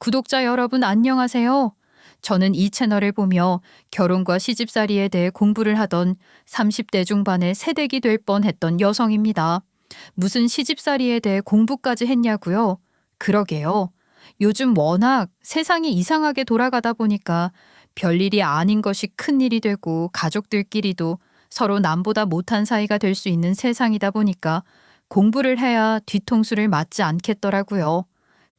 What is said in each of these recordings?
구독자 여러분 안녕하세요. 저는 이 채널을 보며 결혼과 시집살이에 대해 공부를 하던 30대 중반의 새댁이 될 뻔했던 여성입니다. 무슨 시집살이에 대해 공부까지 했냐고요? 그러게요. 요즘 워낙 세상이 이상하게 돌아가다 보니까 별일이 아닌 것이 큰일이 되고 가족들끼리도 서로 남보다 못한 사이가 될 수 있는 세상이다 보니까 공부를 해야 뒤통수를 맞지 않겠더라고요.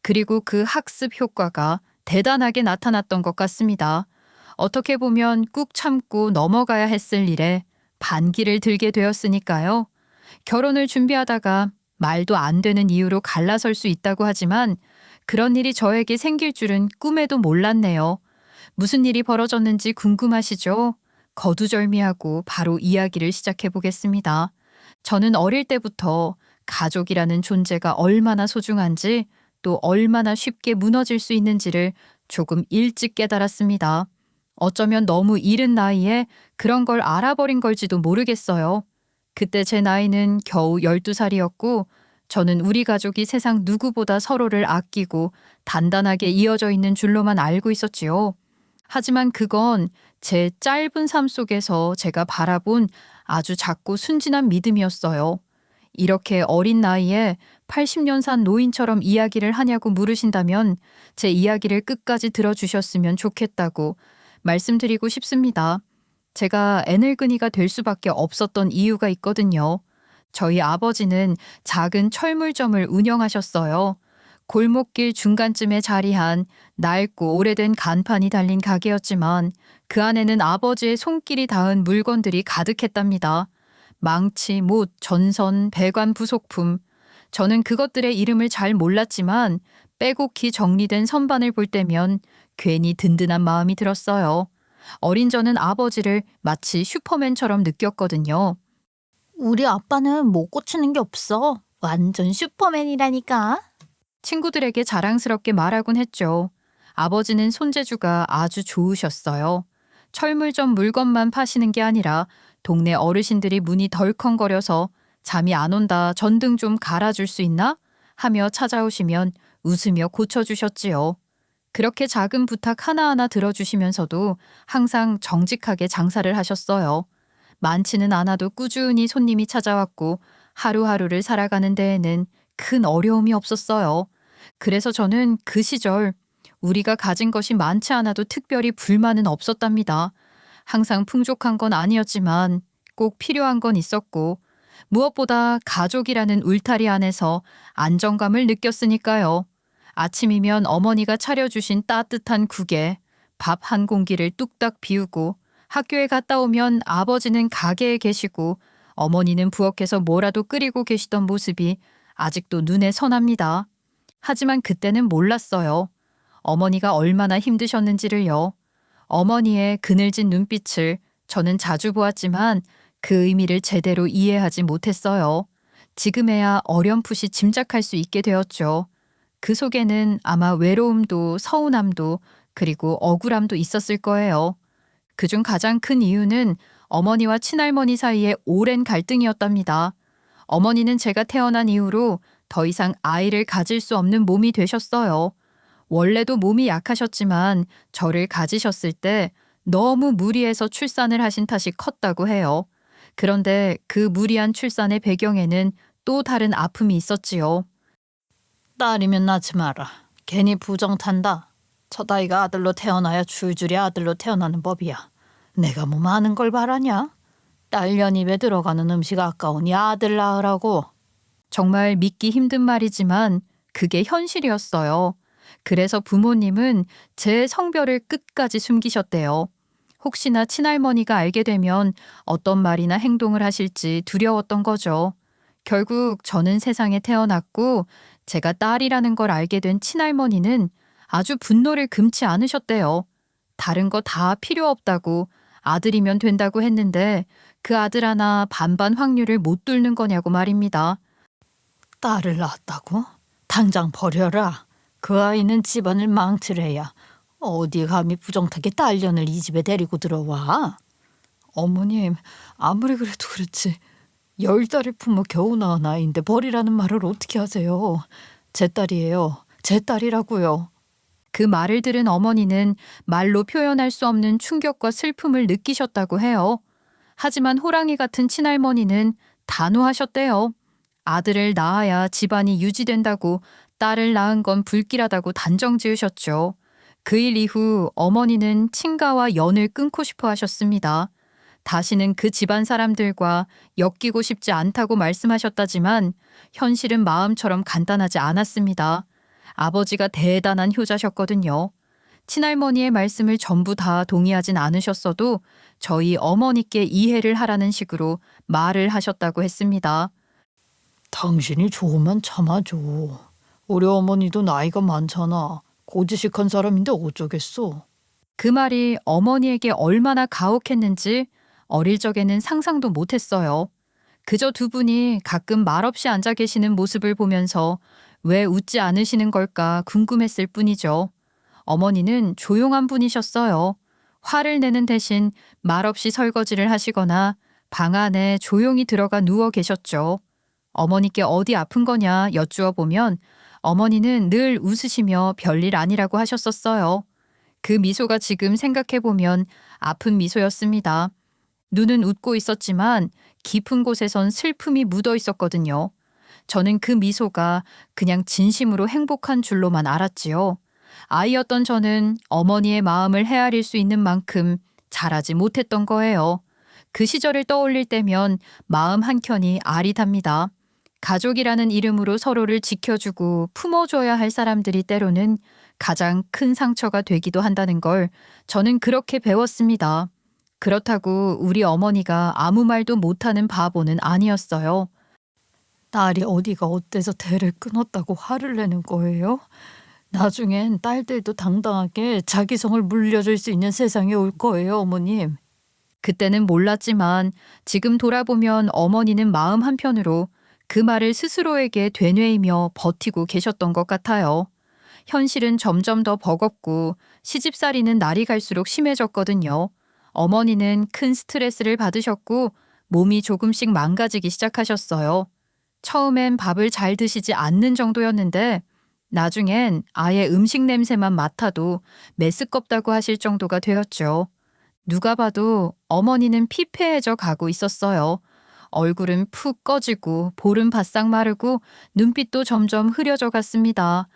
그리고 그 학습 효과가 대단하게 나타났던 것 같습니다. 어떻게 보면 꾹 참고 넘어가야 했을 일에 반기를 들게 되었으니까요. 결혼을 준비하다가 말도 안 되는 이유로 갈라설 수 있다고 하지만 그런 일이 저에게 생길 줄은 꿈에도 몰랐네요. 무슨 일이 벌어졌는지 궁금하시죠? 거두절미하고 바로 이야기를 시작해 보겠습니다. 저는 어릴 때부터 가족이라는 존재가 얼마나 소중한지 또 얼마나 쉽게 무너질 수 있는지를 조금 일찍 깨달았습니다. 어쩌면 너무 이른 나이에 그런 걸 알아버린 걸지도 모르겠어요. 그때 제 나이는 겨우 12살이었고 저는 우리 가족이 세상 누구보다 서로를 아끼고 단단하게 이어져 있는 줄로만 알고 있었지요. 하지만 그건 제 짧은 삶 속에서 제가 바라본 아주 작고 순진한 믿음이었어요. 이렇게 어린 나이에 80년 산 노인처럼 이야기를 하냐고 물으신다면 제 이야기를 끝까지 들어주셨으면 좋겠다고 말씀드리고 싶습니다. 제가 애늙은이가 될 수밖에 없었던 이유가 있거든요. 저희 아버지는 작은 철물점을 운영하셨어요. 골목길 중간쯤에 자리한 낡고 오래된 간판이 달린 가게였지만 그 안에는 아버지의 손길이 닿은 물건들이 가득했답니다. 망치, 못, 전선, 배관 부속품. 저는 그것들의 이름을 잘 몰랐지만 빼곡히 정리된 선반을 볼 때면 괜히 든든한 마음이 들었어요. 어린 저는 아버지를 마치 슈퍼맨처럼 느꼈거든요. 우리 아빠는 못 고치는 게 없어. 완전 슈퍼맨이라니까. 친구들에게 자랑스럽게 말하곤 했죠. 아버지는 손재주가 아주 좋으셨어요. 철물점 물건만 파시는 게 아니라 동네 어르신들이 문이 덜컹거려서 잠이 안 온다, 전등 좀 갈아줄 수 있나? 하며 찾아오시면 웃으며 고쳐주셨지요. 그렇게 작은 부탁 하나하나 들어주시면서도 항상 정직하게 장사를 하셨어요. 많지는 않아도 꾸준히 손님이 찾아왔고 하루하루를 살아가는 데에는 큰 어려움이 없었어요. 그래서 저는 그 시절 우리가 가진 것이 많지 않아도 특별히 불만은 없었답니다. 항상 풍족한 건 아니었지만 꼭 필요한 건 있었고 무엇보다 가족이라는 울타리 안에서 안정감을 느꼈으니까요. 아침이면 어머니가 차려주신 따뜻한 국에 밥 한 공기를 뚝딱 비우고 학교에 갔다 오면 아버지는 가게에 계시고 어머니는 부엌에서 뭐라도 끓이고 계시던 모습이 아직도 눈에 선합니다. 하지만 그때는 몰랐어요. 어머니가 얼마나 힘드셨는지를요. 어머니의 그늘진 눈빛을 저는 자주 보았지만 그 의미를 제대로 이해하지 못했어요. 지금에야 어렴풋이 짐작할 수 있게 되었죠. 그 속에는 아마 외로움도 서운함도 그리고 억울함도 있었을 거예요. 그중 가장 큰 이유는 어머니와 친할머니 사이의 오랜 갈등이었답니다. 어머니는 제가 태어난 이후로 더 이상 아이를 가질 수 없는 몸이 되셨어요. 원래도 몸이 약하셨지만 저를 가지셨을 때 너무 무리해서 출산을 하신 탓이 컸다고 해요. 그런데 그 무리한 출산의 배경에는 또 다른 아픔이 있었지요. 딸이면 낳지 마라. 괜히 부정 탄다. 첫 아이가 아들로 태어나야 줄줄이 아들로 태어나는 법이야. 내가 뭐 많은 걸 바라냐? 딸년 입에 들어가는 음식 아까우니 아들 낳으라고. 정말 믿기 힘든 말이지만 그게 현실이었어요. 그래서 부모님은 제 성별을 끝까지 숨기셨대요. 혹시나 친할머니가 알게 되면 어떤 말이나 행동을 하실지 두려웠던 거죠. 결국 저는 세상에 태어났고 제가 딸이라는 걸 알게 된 친할머니는 아주 분노를 금치 않으셨대요. 다른 거 다 필요 없다고 아들이면 된다고 했는데 그 아들 하나 반반 확률을 못 뚫는 거냐고 말입니다. 딸을 낳았다고? 당장 버려라. 그 아이는 집안을 망치래야. 어디 감히 부정타게 딸년을 이 집에 데리고 들어와? 어머님, 아무리 그래도 그렇지. 10달을 품어 겨우 낳은 아이인데 버리라는 말을 어떻게 하세요? 제 딸이에요. 제 딸이라고요. 그 말을 들은 어머니는 말로 표현할 수 없는 충격과 슬픔을 느끼셨다고 해요. 하지만 호랑이 같은 친할머니는 단호하셨대요. 아들을 낳아야 집안이 유지된다고 딸을 낳은 건 불길하다고 단정 지으셨죠. 그 일 이후 어머니는 친가와 연을 끊고 싶어 하셨습니다. 다시는 그 집안 사람들과 엮이고 싶지 않다고 말씀하셨다지만 현실은 마음처럼 간단하지 않았습니다. 아버지가 대단한 효자셨거든요. 친할머니의 말씀을 전부 다 동의하진 않으셨어도 저희 어머니께 이해를 하라는 식으로 말을 하셨다고 했습니다. 당신이 조금만 참아줘. 우리 어머니도 나이가 많잖아. 고지식한 사람인데 어쩌겠어. 그 말이 어머니에게 얼마나 가혹했는지 어릴 적에는 상상도 못했어요. 그저 두 분이 가끔 말없이 앉아 계시는 모습을 보면서 왜 웃지 않으시는 걸까 궁금했을 뿐이죠. 어머니는 조용한 분이셨어요. 화를 내는 대신 말없이 설거지를 하시거나 방 안에 조용히 들어가 누워 계셨죠. 어머니께 어디 아픈 거냐 여쭈어 보면 어머니는 늘 웃으시며 별일 아니라고 하셨었어요. 그 미소가 지금 생각해보면 아픈 미소였습니다. 눈은 웃고 있었지만 깊은 곳에선 슬픔이 묻어 있었거든요. 저는 그 미소가 그냥 진심으로 행복한 줄로만 알았지요. 아이였던 저는 어머니의 마음을 헤아릴 수 있는 만큼 잘하지 못했던 거예요. 그 시절을 떠올릴 때면 마음 한켠이 아릿합니다. 가족이라는 이름으로 서로를 지켜주고 품어줘야 할 사람들이 때로는 가장 큰 상처가 되기도 한다는 걸 저는 그렇게 배웠습니다. 그렇다고 우리 어머니가 아무 말도 못하는 바보는 아니었어요. 딸이 어디가 어때서 대를 끊었다고 화를 내는 거예요? 나중엔 딸들도 당당하게 자기 성을 물려줄 수 있는 세상이 올 거예요, 어머님. 그때는 몰랐지만 지금 돌아보면 어머니는 마음 한편으로 그 말을 스스로에게 되뇌이며 버티고 계셨던 것 같아요. 현실은 점점 더 버겁고 시집살이는 날이 갈수록 심해졌거든요. 어머니는 큰 스트레스를 받으셨고 몸이 조금씩 망가지기 시작하셨어요. 처음엔 밥을 잘 드시지 않는 정도였는데 나중엔 아예 음식 냄새만 맡아도 메스껍다고 하실 정도가 되었죠. 누가 봐도 어머니는 피폐해져 가고 있었어요. 얼굴은 푹 꺼지고 볼은 바싹 마르고 눈빛도 점점 흐려져 갔습니다.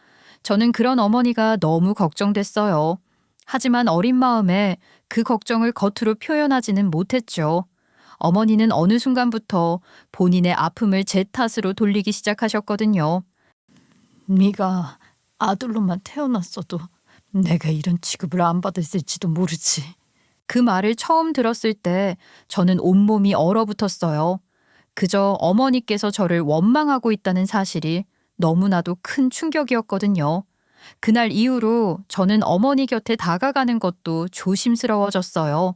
저는 그런 어머니가 너무 걱정됐어요. 하지만 어린 마음에 그 걱정을 겉으로 표현하지는 못했죠. 어머니는 어느 순간부터 본인의 아픔을 제 탓으로 돌리기 시작하셨거든요. 네가 아들로만 태어났어도 내가 이런 취급을 안 받았을지도 모르지. 그 말을 처음 들었을 때 저는 온몸이 얼어붙었어요. 그저 어머니께서 저를 원망하고 있다는 사실이 너무나도 큰 충격이었거든요. 그날 이후로 저는 어머니 곁에 다가가는 것도 조심스러워졌어요.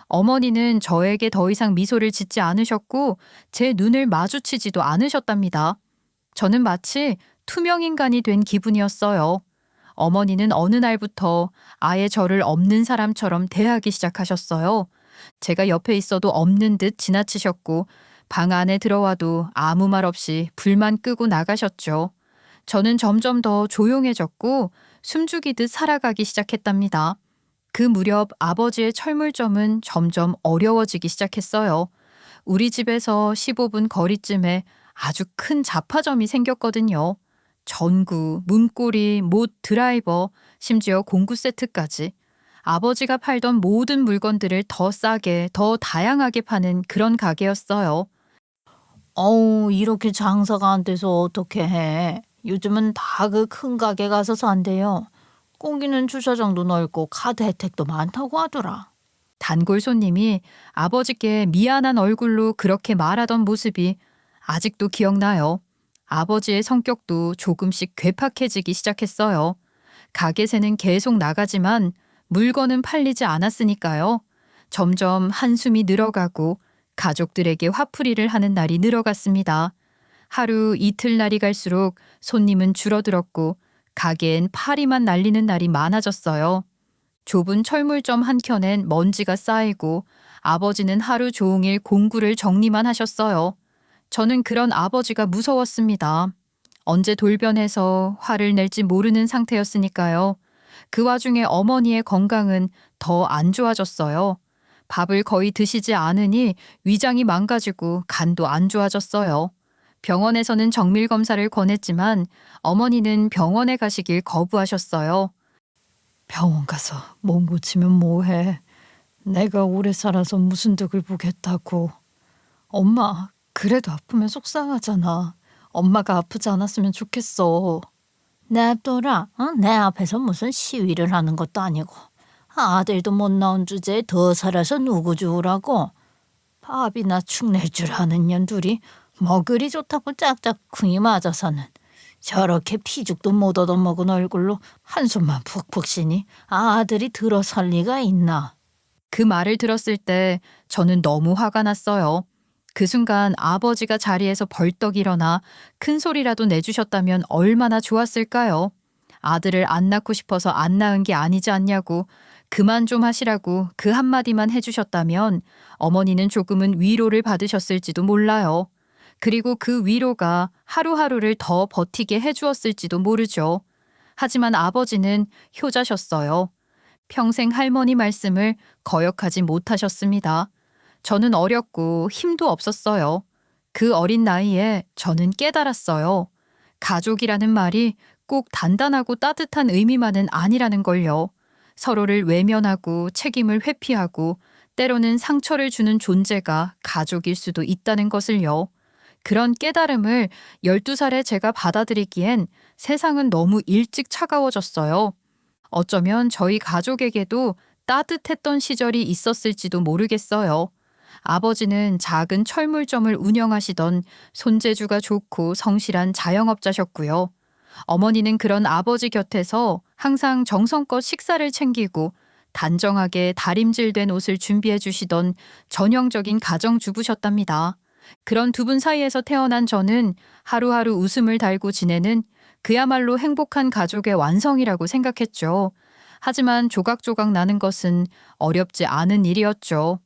어머니는 저에게 더 이상 미소를 짓지 않으셨고 제 눈을 마주치지도 않으셨답니다. 저는 마치 투명인간이 된 기분이었어요. 어머니는 어느 날부터 아예 저를 없는 사람처럼 대하기 시작하셨어요. 제가 옆에 있어도 없는 듯 지나치셨고 방 안에 들어와도 아무 말 없이 불만 끄고 나가셨죠. 저는 점점 더 조용해졌고 숨죽이듯 살아가기 시작했답니다. 그 무렵 아버지의 철물점은 점점 어려워지기 시작했어요. 우리 집에서 15분 거리쯤에 아주 큰 잡화점이 생겼거든요. 전구, 문고리, 못, 드라이버, 심지어 공구 세트까지. 아버지가 팔던 모든 물건들을 더 싸게, 더 다양하게 파는 그런 가게였어요. 이렇게 장사가 안 돼서 어떻게 해. 요즘은 다 그 큰 가게 가서 산대요. 공기는 주차장도 넓고 카드 혜택도 많다고 하더라. 단골 손님이 아버지께 미안한 얼굴로 그렇게 말하던 모습이 아직도 기억나요. 아버지의 성격도 조금씩 괴팍해지기 시작했어요. 가게 새는 계속 나가지만 물건은 팔리지 않았으니까요. 점점 한숨이 늘어가고 가족들에게 화풀이를 하는 날이 늘어갔습니다. 하루 이틀 날이 갈수록 손님은 줄어들었고 가게엔 파리만 날리는 날이 많아졌어요. 좁은 철물점 한켠엔 먼지가 쌓이고 아버지는 하루 종일 공구를 정리만 하셨어요. 저는 그런 아버지가 무서웠습니다. 언제 돌변해서 화를 낼지 모르는 상태였으니까요. 그 와중에 어머니의 건강은 더 안 좋아졌어요. 밥을 거의 드시지 않으니 위장이 망가지고 간도 안 좋아졌어요. 병원에서는 정밀 검사를 권했지만 어머니는 병원에 가시길 거부하셨어요. 병원 가서 몸 고치면 뭐해. 내가 오래 살아서 무슨 덕을 보겠다고. 엄마, 그래도 아프면 속상하잖아. 엄마가 아프지 않았으면 좋겠어. 냅둬라. 내 앞에서 무슨 시위를 하는 것도 아니고. 아들도 못 낳은 주제에 더 살아서 누구 주우라고. 밥이나 축 낼 줄 아는 년 둘이 뭐 그리 좋다고 짝짝쿵이 맞아서는 저렇게 피죽도 못 얻어먹은 얼굴로 한숨만 푹푹 쉬니 아들이 들어설 리가 있나. 그 말을 들었을 때 저는 너무 화가 났어요. 그 순간 아버지가 자리에서 벌떡 일어나 큰 소리라도 내주셨다면 얼마나 좋았을까요? 아들을 안 낳고 싶어서 안 낳은 게 아니지 않냐고 그만 좀 하시라고 그 한마디만 해주셨다면 어머니는 조금은 위로를 받으셨을지도 몰라요. 그리고 그 위로가 하루하루를 더 버티게 해주었을지도 모르죠. 하지만 아버지는 효자셨어요. 평생 할머니 말씀을 거역하지 못하셨습니다. 저는 어렸고 힘도 없었어요. 그 어린 나이에 저는 깨달았어요. 가족이라는 말이 꼭 단단하고 따뜻한 의미만은 아니라는 걸요. 서로를 외면하고 책임을 회피하고 때로는 상처를 주는 존재가 가족일 수도 있다는 것을요. 그런 깨달음을 12살에 제가 받아들이기엔 세상은 너무 일찍 차가워졌어요. 어쩌면 저희 가족에게도 따뜻했던 시절이 있었을지도 모르겠어요. 아버지는 작은 철물점을 운영하시던 손재주가 좋고 성실한 자영업자셨고요. 어머니는 그런 아버지 곁에서 항상 정성껏 식사를 챙기고 단정하게 다림질된 옷을 준비해 주시던 전형적인 가정주부셨답니다. 그런 두 분 사이에서 태어난 저는 하루하루 웃음을 달고 지내는 그야말로 행복한 가족의 완성이라고 생각했죠. 하지만 조각조각 나는 것은 어렵지 않은 일이었죠.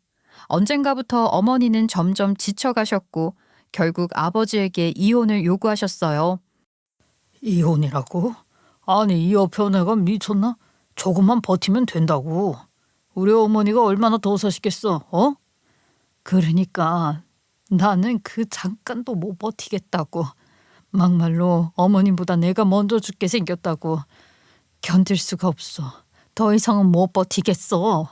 언젠가부터 어머니는 점점 지쳐가셨고 결국 아버지에게 이혼을 요구하셨어요. 이혼이라고? 아니, 이 옆에 애가 미쳤나? 조금만 버티면 된다고. 우리 어머니가 얼마나 더 사시겠어, 어? 그러니까 나는 그 잠깐도 못 버티겠다고. 막말로 어머님보다 내가 먼저 죽게 생겼다고. 견딜 수가 없어. 더 이상은 못 버티겠어.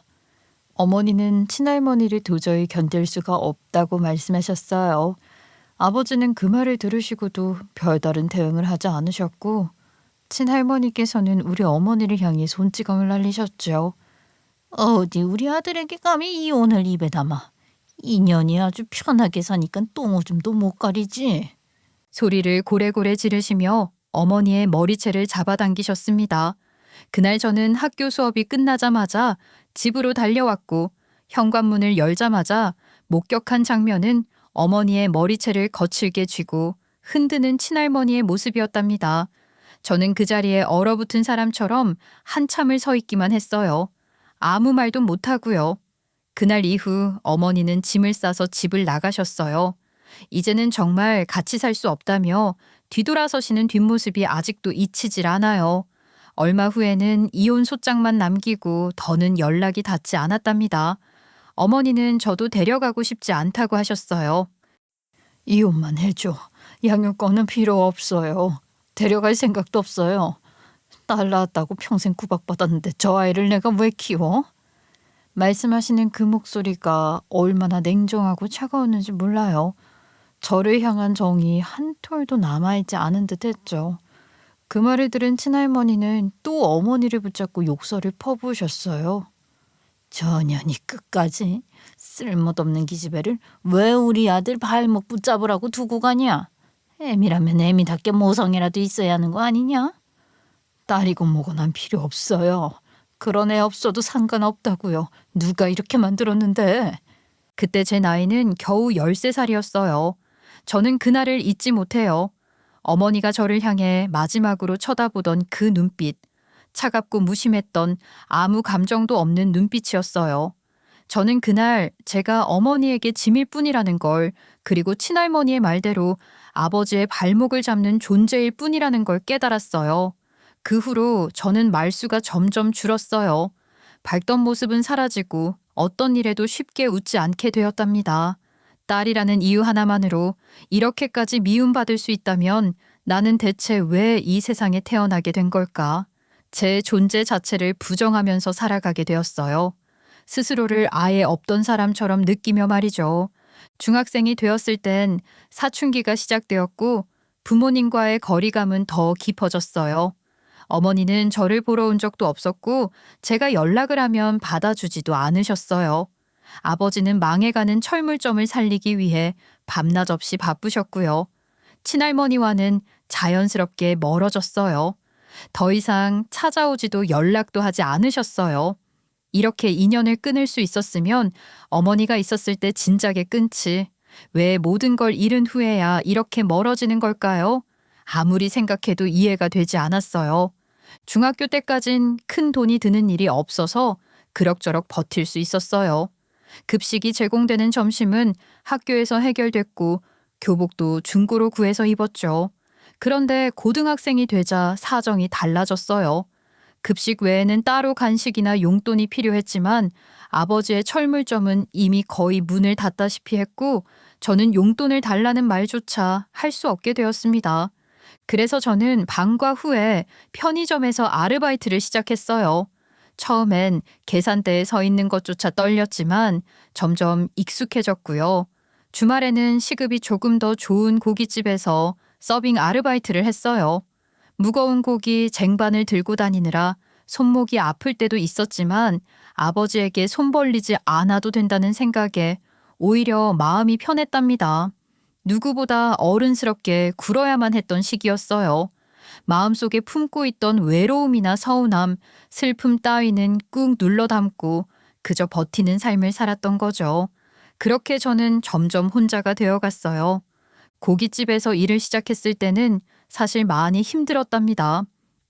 어머니는 친할머니를 도저히 견딜 수가 없다고 말씀하셨어요. 아버지는 그 말을 들으시고도 별다른 대응을 하지 않으셨고 친할머니께서는 우리 어머니를 향해 손찌검을 날리셨죠. 어디 우리 아들에게 감히 이혼을 입에 담아. 인연이 아주 편하게 사니까 똥오줌도 못 가리지. 소리를 고래고래 지르시며 어머니의 머리채를 잡아당기셨습니다. 그날 저는 학교 수업이 끝나자마자 집으로 달려왔고 현관문을 열자마자 목격한 장면은 어머니의 머리채를 거칠게 쥐고 흔드는 친할머니의 모습이었답니다. 저는 그 자리에 얼어붙은 사람처럼 한참을 서 있기만 했어요. 아무 말도 못하고요. 그날 이후 어머니는 짐을 싸서 집을 나가셨어요. 이제는 정말 같이 살 수 없다며 뒤돌아서시는 뒷모습이 아직도 잊히질 않아요. 얼마 후에는 이혼 소장만 남기고 더는 연락이 닿지 않았답니다. 어머니는 저도 데려가고 싶지 않다고 하셨어요. 이혼만 해줘. 양육권은 필요 없어요. 데려갈 생각도 없어요. 딸 낳았다고 평생 구박받았는데 저 아이를 내가 왜 키워? 말씀하시는 그 목소리가 얼마나 냉정하고 차가웠는지 몰라요. 저를 향한 정이 한 톨도 남아있지 않은 듯 했죠. 그 말을 들은 친할머니는 또 어머니를 붙잡고 욕설을 퍼부으셨어요. 전년이 끝까지 쓸모없는 기집애를 왜 우리 아들 발목 붙잡으라고 두고 가냐? 애미라면 애미답게 모성이라도 있어야 하는 거 아니냐? 딸이고 뭐고 난 필요 없어요. 그런 애 없어도 상관없다고요. 누가 이렇게 만들었는데. 그때 제 나이는 겨우 13살이었어요. 저는 그날을 잊지 못해요. 어머니가 저를 향해 마지막으로 쳐다보던 그 눈빛, 차갑고 무심했던 아무 감정도 없는 눈빛이었어요. 저는 그날 제가 어머니에게 짐일 뿐이라는 걸, 그리고 친할머니의 말대로 아버지의 발목을 잡는 존재일 뿐이라는 걸 깨달았어요. 그 후로 저는 말수가 점점 줄었어요. 밝던 모습은 사라지고 어떤 일에도 쉽게 웃지 않게 되었답니다. 딸이라는 이유 하나만으로 이렇게까지 미움받을 수 있다면 나는 대체 왜 이 세상에 태어나게 된 걸까? 제 존재 자체를 부정하면서 살아가게 되었어요. 스스로를 아예 없던 사람처럼 느끼며 말이죠. 중학생이 되었을 땐 사춘기가 시작되었고 부모님과의 거리감은 더 깊어졌어요. 어머니는 저를 보러 온 적도 없었고 제가 연락을 하면 받아주지도 않으셨어요. 아버지는 망해가는 철물점을 살리기 위해 밤낮 없이 바쁘셨고요. 친할머니와는 자연스럽게 멀어졌어요. 더 이상 찾아오지도 연락도 하지 않으셨어요. 이렇게 인연을 끊을 수 있었으면 어머니가 있었을 때 진작에 끊지. 왜 모든 걸 잃은 후에야 이렇게 멀어지는 걸까요? 아무리 생각해도 이해가 되지 않았어요. 중학교 때까진 큰 돈이 드는 일이 없어서 그럭저럭 버틸 수 있었어요. 급식이 제공되는 점심은 학교에서 해결됐고 교복도 중고로 구해서 입었죠. 그런데 고등학생이 되자 사정이 달라졌어요. 급식 외에는 따로 간식이나 용돈이 필요했지만 아버지의 철물점은 이미 거의 문을 닫다시피 했고 저는 용돈을 달라는 말조차 할 수 없게 되었습니다. 그래서 저는 방과 후에 편의점에서 아르바이트를 시작했어요. 처음엔 계산대에 서 있는 것조차 떨렸지만 점점 익숙해졌고요. 주말에는 시급이 조금 더 좋은 고깃집에서 서빙 아르바이트를 했어요. 무거운 고기 쟁반을 들고 다니느라 손목이 아플 때도 있었지만 아버지에게 손 벌리지 않아도 된다는 생각에 오히려 마음이 편했답니다. 누구보다 어른스럽게 굴어야만 했던 시기였어요. 마음속에 품고 있던 외로움이나 서운함, 슬픔 따위는 꾹 눌러 담고 그저 버티는 삶을 살았던 거죠. 그렇게 저는 점점 혼자가 되어갔어요. 고깃집에서 일을 시작했을 때는 사실 많이 힘들었답니다.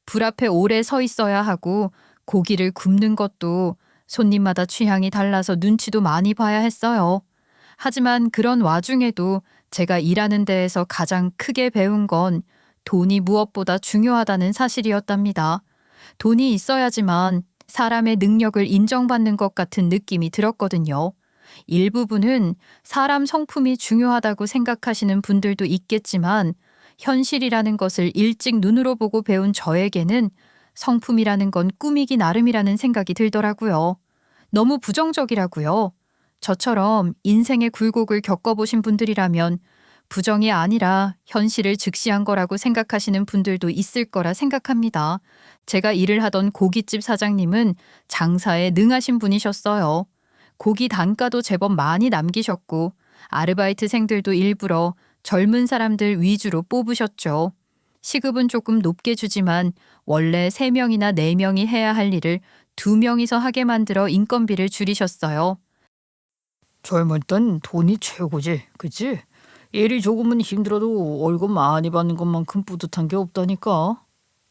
불 앞에 오래 서 있어야 하고 고기를 굽는 것도 손님마다 취향이 달라서 눈치도 많이 봐야 했어요. 하지만 그런 와중에도 제가 일하는 데에서 가장 크게 배운 건 돈이 무엇보다 중요하다는 사실이었답니다. 돈이 있어야지만 사람의 능력을 인정받는 것 같은 느낌이 들었거든요. 일부분은 사람 성품이 중요하다고 생각하시는 분들도 있겠지만 현실이라는 것을 일찍 눈으로 보고 배운 저에게는 성품이라는 건 꾸미기 나름이라는 생각이 들더라고요. 너무 부정적이라고요. 저처럼 인생의 굴곡을 겪어보신 분들이라면 부정이 아니라 현실을 직시한 거라고 생각하시는 분들도 있을 거라 생각합니다. 제가 일을 하던 고깃집 사장님은 장사에 능하신 분이셨어요. 고기 단가도 제법 많이 남기셨고 아르바이트생들도 일부러 젊은 사람들 위주로 뽑으셨죠. 시급은 조금 높게 주지만 원래 3명이나 4명이 해야 할 일을 2명이서 하게 만들어 인건비를 줄이셨어요. 젊을 땐 돈이 최고지, 그치? 일이 조금은 힘들어도 월급 많이 받는 것만큼 뿌듯한 게 없다니까.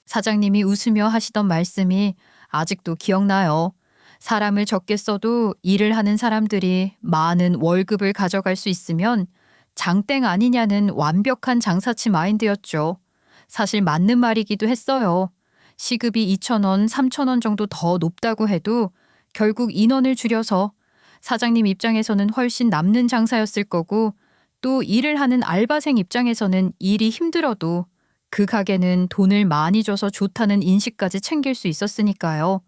사장님이 웃으며 하시던 말씀이 아직도 기억나요. 사람을 적게 써도 일을 하는 사람들이 많은 월급을 가져갈 수 있으면 장땡 아니냐는 완벽한 장사치 마인드였죠. 사실 맞는 말이기도 했어요. 시급이 2,000원, 3,000원 정도 더 높다고 해도 결국 인원을 줄여서 사장님 입장에서는 훨씬 남는 장사였을 거고 또 일을 하는 알바생 입장에서는 일이 힘들어도 그 가게는 돈을 많이 줘서 좋다는 인식까지 챙길 수 있었으니까요.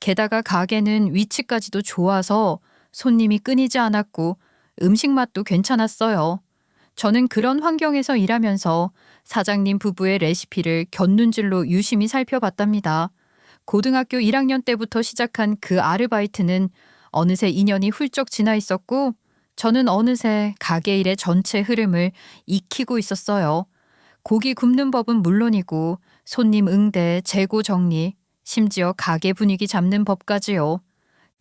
게다가 가게는 위치까지도 좋아서 손님이 끊이지 않았고 음식 맛도 괜찮았어요. 저는 그런 환경에서 일하면서 사장님 부부의 레시피를 곁눈질로 유심히 살펴봤답니다. 고등학교 1학년 때부터 시작한 그 아르바이트는 어느새 2년이 훌쩍 지나 있었고 저는 어느새 가게 일의 전체 흐름을 익히고 있었어요. 고기 굽는 법은 물론이고 손님 응대, 재고 정리, 심지어 가게 분위기 잡는 법까지요.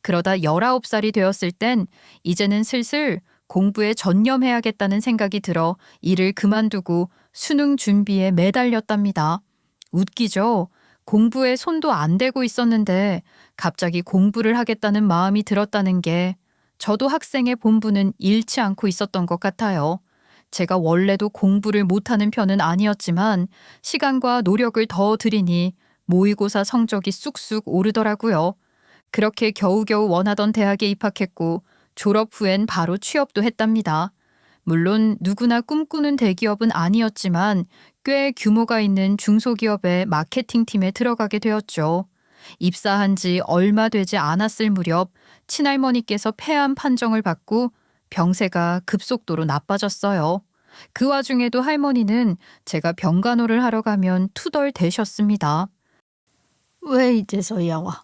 그러다 19살이 되었을 땐 이제는 슬슬 공부에 전념해야겠다는 생각이 들어 일을 그만두고 수능 준비에 매달렸답니다. 웃기죠? 공부에 손도 안 대고 있었는데 갑자기 공부를 하겠다는 마음이 들었다는 게 저도 학생의 본분은 잃지 않고 있었던 것 같아요. 제가 원래도 공부를 못하는 편은 아니었지만 시간과 노력을 더 들이니 모의고사 성적이 쑥쑥 오르더라고요. 그렇게 겨우겨우 원하던 대학에 입학했고 졸업 후엔 바로 취업도 했답니다. 물론 누구나 꿈꾸는 대기업은 아니었지만 꽤 규모가 있는 중소기업의 마케팅팀에 들어가게 되었죠. 입사한 지 얼마 되지 않았을 무렵 친할머니께서 폐암 판정을 받고 병세가 급속도로 나빠졌어요. 그 와중에도 할머니는 제가 병간호를 하러 가면 투덜대셨습니다. 왜 이제서야 와?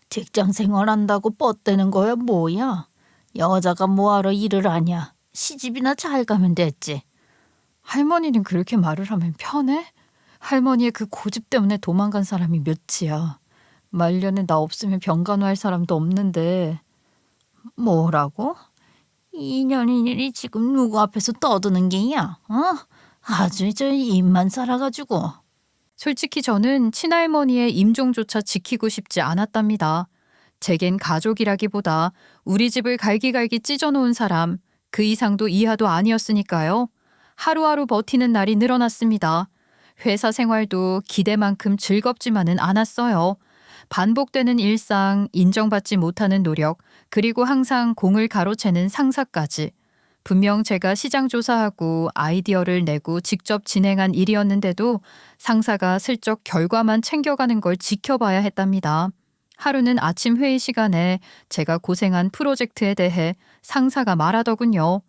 직장 생활한다고 뻗대는 거야 뭐야? 여자가 뭐하러 일을 하냐? 시집이나 잘 가면 됐지. 할머니는 그렇게 말을 하면 편해? 할머니의 그 고집 때문에 도망간 사람이 몇이야. 말년에 나 없으면 병간호할 사람도 없는데. 뭐라고? 이년이년이 지금 누구 앞에서 떠드는 게야? 아주 저 입만 살아가지고. 솔직히 저는 친할머니의 임종조차 지키고 싶지 않았답니다. 제겐 가족이라기보다 우리 집을 갈기갈기 찢어놓은 사람, 그 이상도 이하도 아니었으니까요. 하루하루 버티는 날이 늘어났습니다. 회사 생활도 기대만큼 즐겁지만은 않았어요. 반복되는 일상, 인정받지 못하는 노력, 그리고 항상 공을 가로채는 상사까지. 분명 제가 시장 조사하고 아이디어를 내고 직접 진행한 일이었는데도 상사가 슬쩍 결과만 챙겨가는 걸 지켜봐야 했답니다. 하루는 아침 회의 시간에 제가 고생한 프로젝트에 대해 상사가 말하더군요.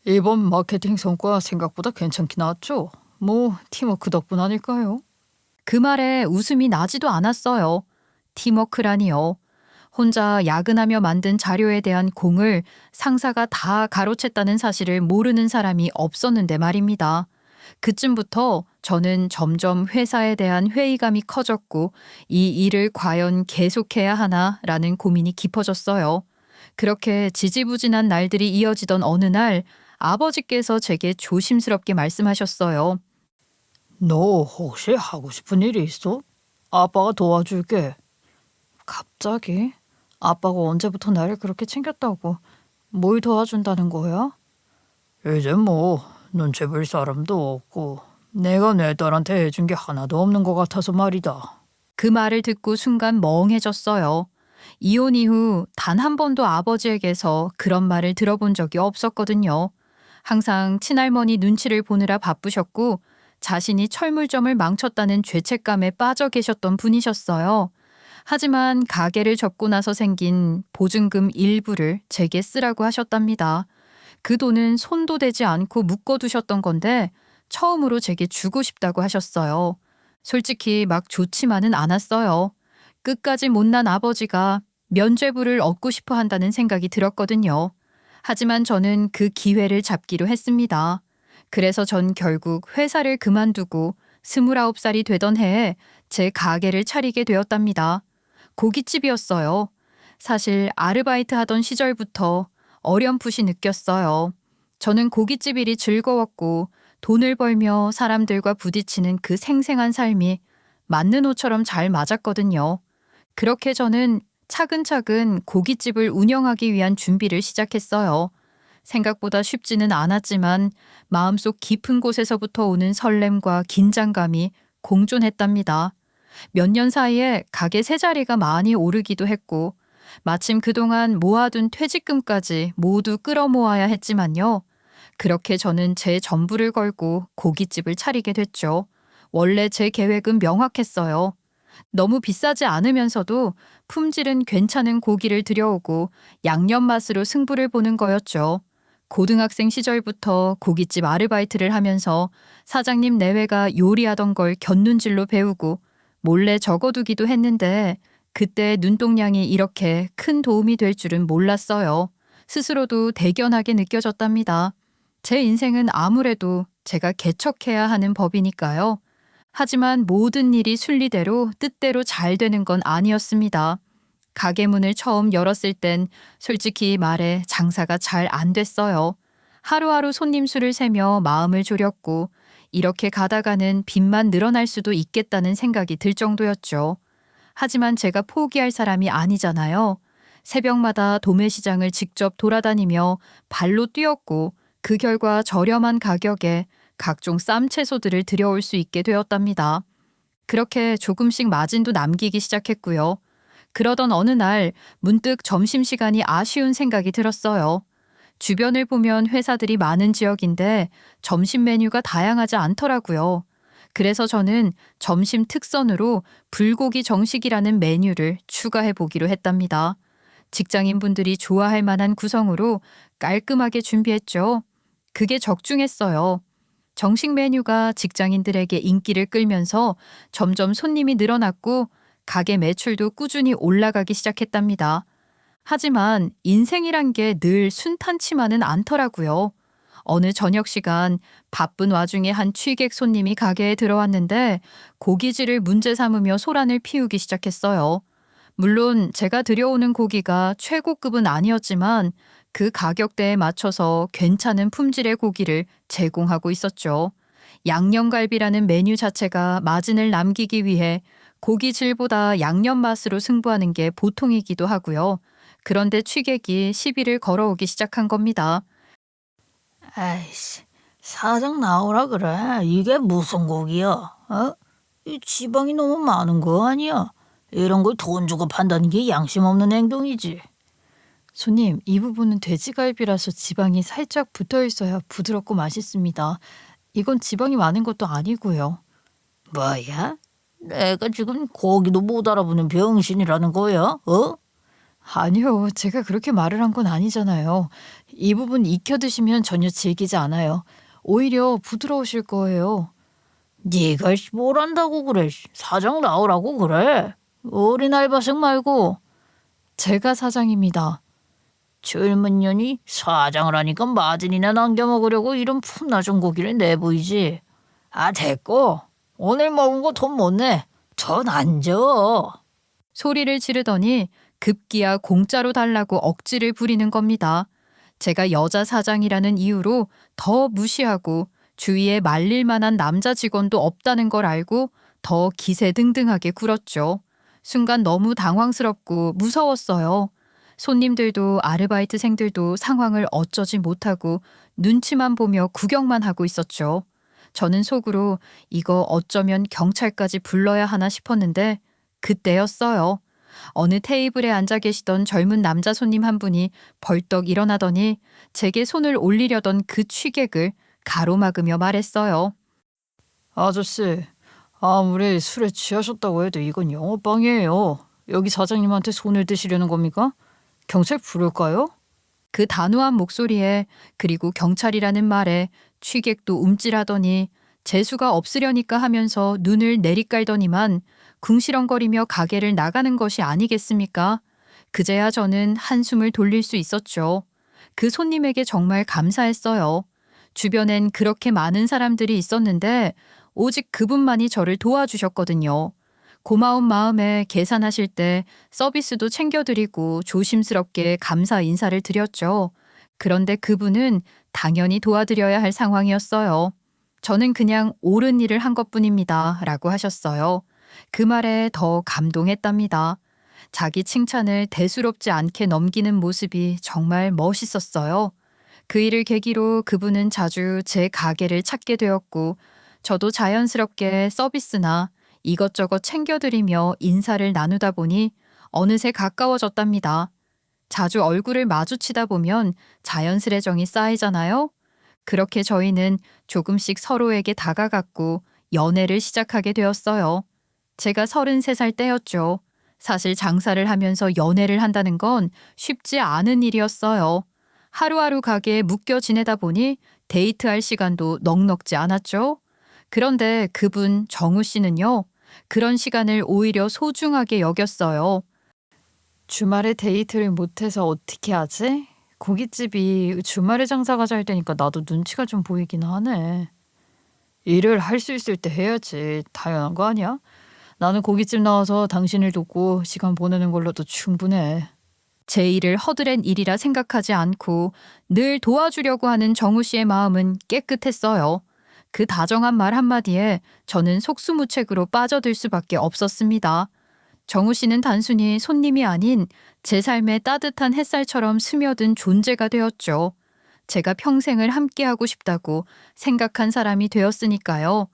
이번 마케팅 성과 생각보다 괜찮게 나왔죠? 뭐 팀워크 덕분 아닐까요? 그 말에 웃음이 나지도 않았어요. 팀워크라니요. 혼자 야근하며 만든 자료에 대한 공을 상사가 다 가로챘다는 사실을 모르는 사람이 없었는데 말입니다. 그쯤부터 저는 점점 회사에 대한 회의감이 커졌고 이 일을 과연 계속해야 하나라는 고민이 깊어졌어요. 그렇게 지지부진한 날들이 이어지던 어느 날 아버지께서 제게 조심스럽게 말씀하셨어요. 너 혹시 하고 싶은 일이 있어? 아빠가 도와줄게. 갑자기? 아빠가 언제부터 나를 그렇게 챙겼다고 뭘 도와준다는 거야? 이제 뭐 눈치 볼 사람도 없고 내가 내 딸한테 해준 게 하나도 없는 것 같아서 말이다. 그 말을 듣고 순간 멍해졌어요. 이혼 이후 단 한 번도 아버지에게서 그런 말을 들어본 적이 없었거든요. 항상 친할머니 눈치를 보느라 바쁘셨고 자신이 철물점을 망쳤다는 죄책감에 빠져 계셨던 분이셨어요. 하지만 가게를 접고 나서 생긴 보증금 일부를 제게 쓰라고 하셨답니다. 그 돈은 손도 대지 않고 묶어두셨던 건데 처음으로 제게 주고 싶다고 하셨어요. 솔직히 막 좋지만은 않았어요. 끝까지 못난 아버지가 면죄부를 얻고 싶어 한다는 생각이 들었거든요. 하지만 저는 그 기회를 잡기로 했습니다. 그래서 전 결국 회사를 그만두고 29살이 되던 해에 제 가게를 차리게 되었답니다. 고깃집이었어요. 사실 아르바이트 하던 시절부터 어렴풋이 느꼈어요. 저는 고깃집 일이 즐거웠고 돈을 벌며 사람들과 부딪히는 그 생생한 삶이 맞는 옷처럼 잘 맞았거든요. 그렇게 저는 차근차근 고깃집을 운영하기 위한 준비를 시작했어요. 생각보다 쉽지는 않았지만 마음속 깊은 곳에서부터 오는 설렘과 긴장감이 공존했답니다. 몇 년 사이에 가게 세 자리가 많이 오르기도 했고 마침 그동안 모아둔 퇴직금까지 모두 끌어모아야 했지만요. 그렇게 저는 제 전부를 걸고 고깃집을 차리게 됐죠. 원래 제 계획은 명확했어요. 너무 비싸지 않으면서도 품질은 괜찮은 고기를 들여오고 양념 맛으로 승부를 보는 거였죠. 고등학생 시절부터 고깃집 아르바이트를 하면서 사장님 내외가 요리하던 걸 곁눈질로 배우고 몰래 적어두기도 했는데 그때 눈동량이 이렇게 큰 도움이 될 줄은 몰랐어요. 스스로도 대견하게 느껴졌답니다. 제 인생은 아무래도 제가 개척해야 하는 법이니까요. 하지만 모든 일이 순리대로 뜻대로 잘 되는 건 아니었습니다. 가게 문을 처음 열었을 땐 솔직히 말해 장사가 잘 안 됐어요. 하루하루 손님 수를 세며 마음을 졸였고 이렇게 가다가는 빚만 늘어날 수도 있겠다는 생각이 들 정도였죠. 하지만 제가 포기할 사람이 아니잖아요. 새벽마다 도매시장을 직접 돌아다니며 발로 뛰었고 그 결과 저렴한 가격에 각종 쌈 채소들을 들여올 수 있게 되었답니다. 그렇게 조금씩 마진도 남기기 시작했고요. 그러던 어느 날 문득 점심시간이 아쉬운 생각이 들었어요. 주변을 보면 회사들이 많은 지역인데 점심 메뉴가 다양하지 않더라고요. 그래서 저는 점심 특선으로 불고기 정식이라는 메뉴를 추가해 보기로 했답니다. 직장인분들이 좋아할 만한 구성으로 깔끔하게 준비했죠. 그게 적중했어요. 정식 메뉴가 직장인들에게 인기를 끌면서 점점 손님이 늘어났고 가게 매출도 꾸준히 올라가기 시작했답니다. 하지만 인생이란 게 늘 순탄치만은 않더라고요. 어느 저녁 시간 바쁜 와중에 한 취객 손님이 가게에 들어왔는데 고기질을 문제 삼으며 소란을 피우기 시작했어요. 물론 제가 들여오는 고기가 최고급은 아니었지만 그 가격대에 맞춰서 괜찮은 품질의 고기를 제공하고 있었죠. 양념갈비라는 메뉴 자체가 마진을 남기기 위해 고기 질보다 양념 맛으로 승부하는 게 보통이기도 하고요. 그런데 취객이 시비를 걸어오기 시작한 겁니다. 아이씨, 사장 나오라 그래. 이게 무슨 고기야? 이 지방이 너무 많은 거 아니야? 이런 걸 돈 주고 판다는 게 양심 없는 행동이지. 손님, 이 부분은 돼지갈비라서 지방이 살짝 붙어 있어야 부드럽고 맛있습니다. 이건 지방이 많은 것도 아니고요. 뭐야? 내가 지금 고기도 못 알아보는 병신이라는 거야? 아니요, 제가 그렇게 말을 한 건 아니잖아요. 이 부분 익혀 드시면 전혀 질기지 않아요. 오히려 부드러우실 거예요. 네가 뭘 안다고 그래? 사장 나오라고 그래? 어린 알바생 말고. 제가 사장입니다. 젊은 년이 사장을 하니까 마진이나 남겨 먹으려고 이런 풋나준 고기를 내보이지. 됐고. 오늘 먹은 거 돈 못 내. 돈 안 줘. 소리를 지르더니 급기야 공짜로 달라고 억지를 부리는 겁니다. 제가 여자 사장이라는 이유로 더 무시하고 주위에 말릴 만한 남자 직원도 없다는 걸 알고 더 기세등등하게 굴었죠. 순간 너무 당황스럽고 무서웠어요. 손님들도 아르바이트생들도 상황을 어쩌지 못하고 눈치만 보며 구경만 하고 있었죠. 저는 속으로 이거 어쩌면 경찰까지 불러야 하나 싶었는데 그때였어요. 어느 테이블에 앉아 계시던 젊은 남자 손님 한 분이 벌떡 일어나더니 제게 손을 올리려던 그 취객을 가로막으며 말했어요. 아저씨, 아무리 술에 취하셨다고 해도 이건 영업방해예요. 여기 사장님한테 손을 드시려는 겁니까? 경찰 부를까요? 그 단호한 목소리에 그리고 경찰이라는 말에 취객도 움찔하더니 재수가 없으려니까 하면서 눈을 내리깔더니만 궁시렁거리며 가게를 나가는 것이 아니겠습니까? 그제야 저는 한숨을 돌릴 수 있었죠. 그 손님에게 정말 감사했어요. 주변엔 그렇게 많은 사람들이 있었는데 오직 그분만이 저를 도와주셨거든요. 고마운 마음에 계산하실 때 서비스도 챙겨드리고 조심스럽게 감사 인사를 드렸죠. 그런데 그분은 당연히 도와드려야 할 상황이었어요. 저는 그냥 옳은 일을 한 것뿐입니다. 라고 하셨어요. 그 말에 더 감동했답니다. 자기 칭찬을 대수롭지 않게 넘기는 모습이 정말 멋있었어요. 그 일을 계기로 그분은 자주 제 가게를 찾게 되었고 저도 자연스럽게 서비스나 이것저것 챙겨드리며 인사를 나누다 보니 어느새 가까워졌답니다. 자주 얼굴을 마주치다 보면 자연스레 정이 쌓이잖아요. 그렇게 저희는 조금씩 서로에게 다가갔고 연애를 시작하게 되었어요. 제가 33살 때였죠. 사실 장사를 하면서 연애를 한다는 건 쉽지 않은 일이었어요. 하루하루 가게에 묶여 지내다 보니 데이트할 시간도 넉넉지 않았죠. 그런데 그분 정우 씨는요. 그런 시간을 오히려 소중하게 여겼어요. 주말에 데이트를 못해서 어떻게 하지? 고깃집이 주말에 장사가 잘 되니까 나도 눈치가 좀 보이긴 하네. 일을 할 수 있을 때 해야지. 당연한 거 아니야? 나는 고깃집 나와서 당신을 돕고 시간 보내는 걸로도 충분해. 제 일을 허드렛 일이라 생각하지 않고 늘 도와주려고 하는 정우 씨의 마음은 깨끗했어요. 그 다정한 말 한마디에 저는 속수무책으로 빠져들 수밖에 없었습니다. 정우 씨는 단순히 손님이 아닌 제 삶의 따뜻한 햇살처럼 스며든 존재가 되었죠. 제가 평생을 함께하고 싶다고 생각한 사람이 되었으니까요.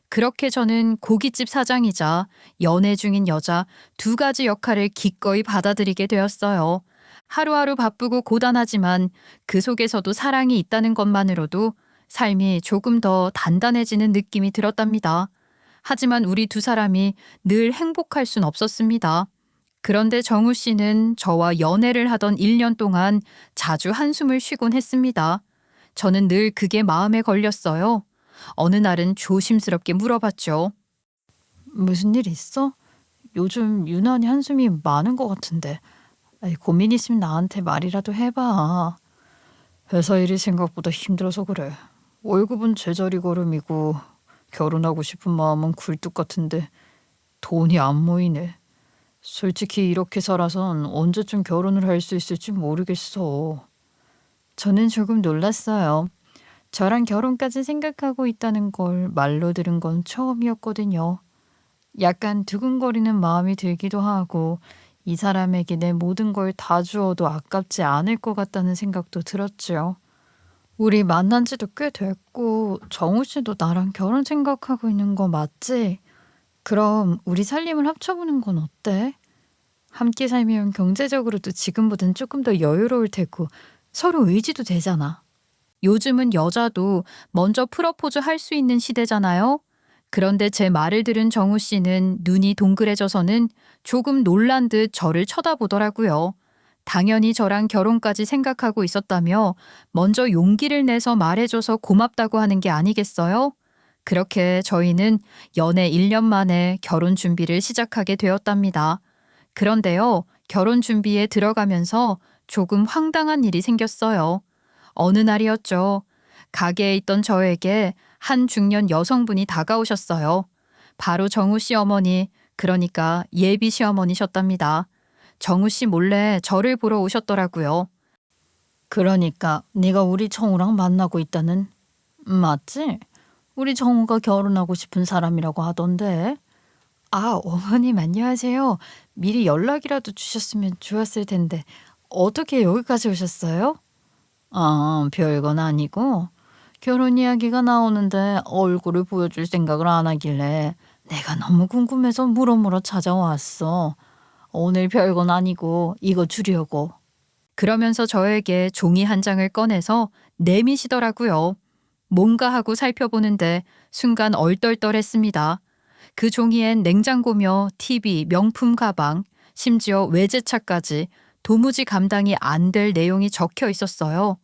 그렇게 저는 고깃집 사장이자 연애 중인 여자 두 가지 역할을 기꺼이 받아들이게 되었어요. 하루하루 바쁘고 고단하지만 그 속에서도 사랑이 있다는 것만으로도 삶이 조금 더 단단해지는 느낌이 들었답니다. 하지만 우리 두 사람이 늘 행복할 순 없었습니다. 그런데 정우 씨는 저와 연애를 하던 1년 동안 자주 한숨을 쉬곤 했습니다. 저는 늘 그게 마음에 걸렸어요. 어느 날은 조심스럽게 물어봤죠. 무슨 일 있어? 요즘 유난히 한숨이 많은 것 같은데. 아이, 고민 있으면 나한테 말이라도 해봐. 회사 일이 생각보다 힘들어서 그래. 월급은 제자리 걸음이고 결혼하고 싶은 마음은 굴뚝 같은데 돈이 안 모이네. 솔직히 이렇게 살아선 언제쯤 결혼을 할 수 있을지 모르겠어. 저는 조금 놀랐어요. 저랑 결혼까지 생각하고 있다는 걸 말로 들은 건 처음이었거든요. 약간 두근거리는 마음이 들기도 하고 이 사람에게 내 모든 걸 다 주어도 아깝지 않을 것 같다는 생각도 들었죠. 우리 만난 지도 꽤 됐고 정우 씨도 나랑 결혼 생각하고 있는 거 맞지? 그럼 우리 살림을 합쳐보는 건 어때? 함께 살면 경제적으로도 지금보단 조금 더 여유로울 테고 서로 의지도 되잖아. 요즘은 여자도 먼저 프러포즈 할 수 있는 시대잖아요. 그런데 제 말을 들은 정우 씨는 눈이 동그래져서는 조금 놀란 듯 저를 쳐다보더라고요. 당연히 저랑 결혼까지 생각하고 있었다며 먼저 용기를 내서 말해줘서 고맙다고 하는 게 아니겠어요? 그렇게 저희는 연애 1년 만에 결혼 준비를 시작하게 되었답니다. 그런데요, 결혼 준비에 들어가면서 조금 황당한 일이 생겼어요. 어느 날이었죠. 가게에 있던 저에게 한 중년 여성분이 다가오셨어요. 바로 정우 씨 어머니, 그러니까 예비 시어머니셨답니다. 정우 씨 몰래 저를 보러 오셨더라고요. 그러니까 네가 우리 정우랑 만나고 있다는 맞지? 우리 정우가 결혼하고 싶은 사람이라고 하던데. 아, 어머님 안녕하세요. 미리 연락이라도 주셨으면 좋았을 텐데 어떻게 여기까지 오셨어요? 아, 별건 아니고 결혼 이야기가 나오는데 얼굴을 보여줄 생각을 안 하길래 내가 너무 궁금해서 물어물어 찾아왔어. 오늘 별건 아니고 이거 주려고. 그러면서 저에게 종이 한 장을 꺼내서 내미시더라고요. 뭔가 하고 살펴보는데 순간 얼떨떨했습니다. 그 종이엔 냉장고며 TV, 명품 가방, 심지어 외제차까지 도무지 감당이 안 될 내용이 적혀 있었어요.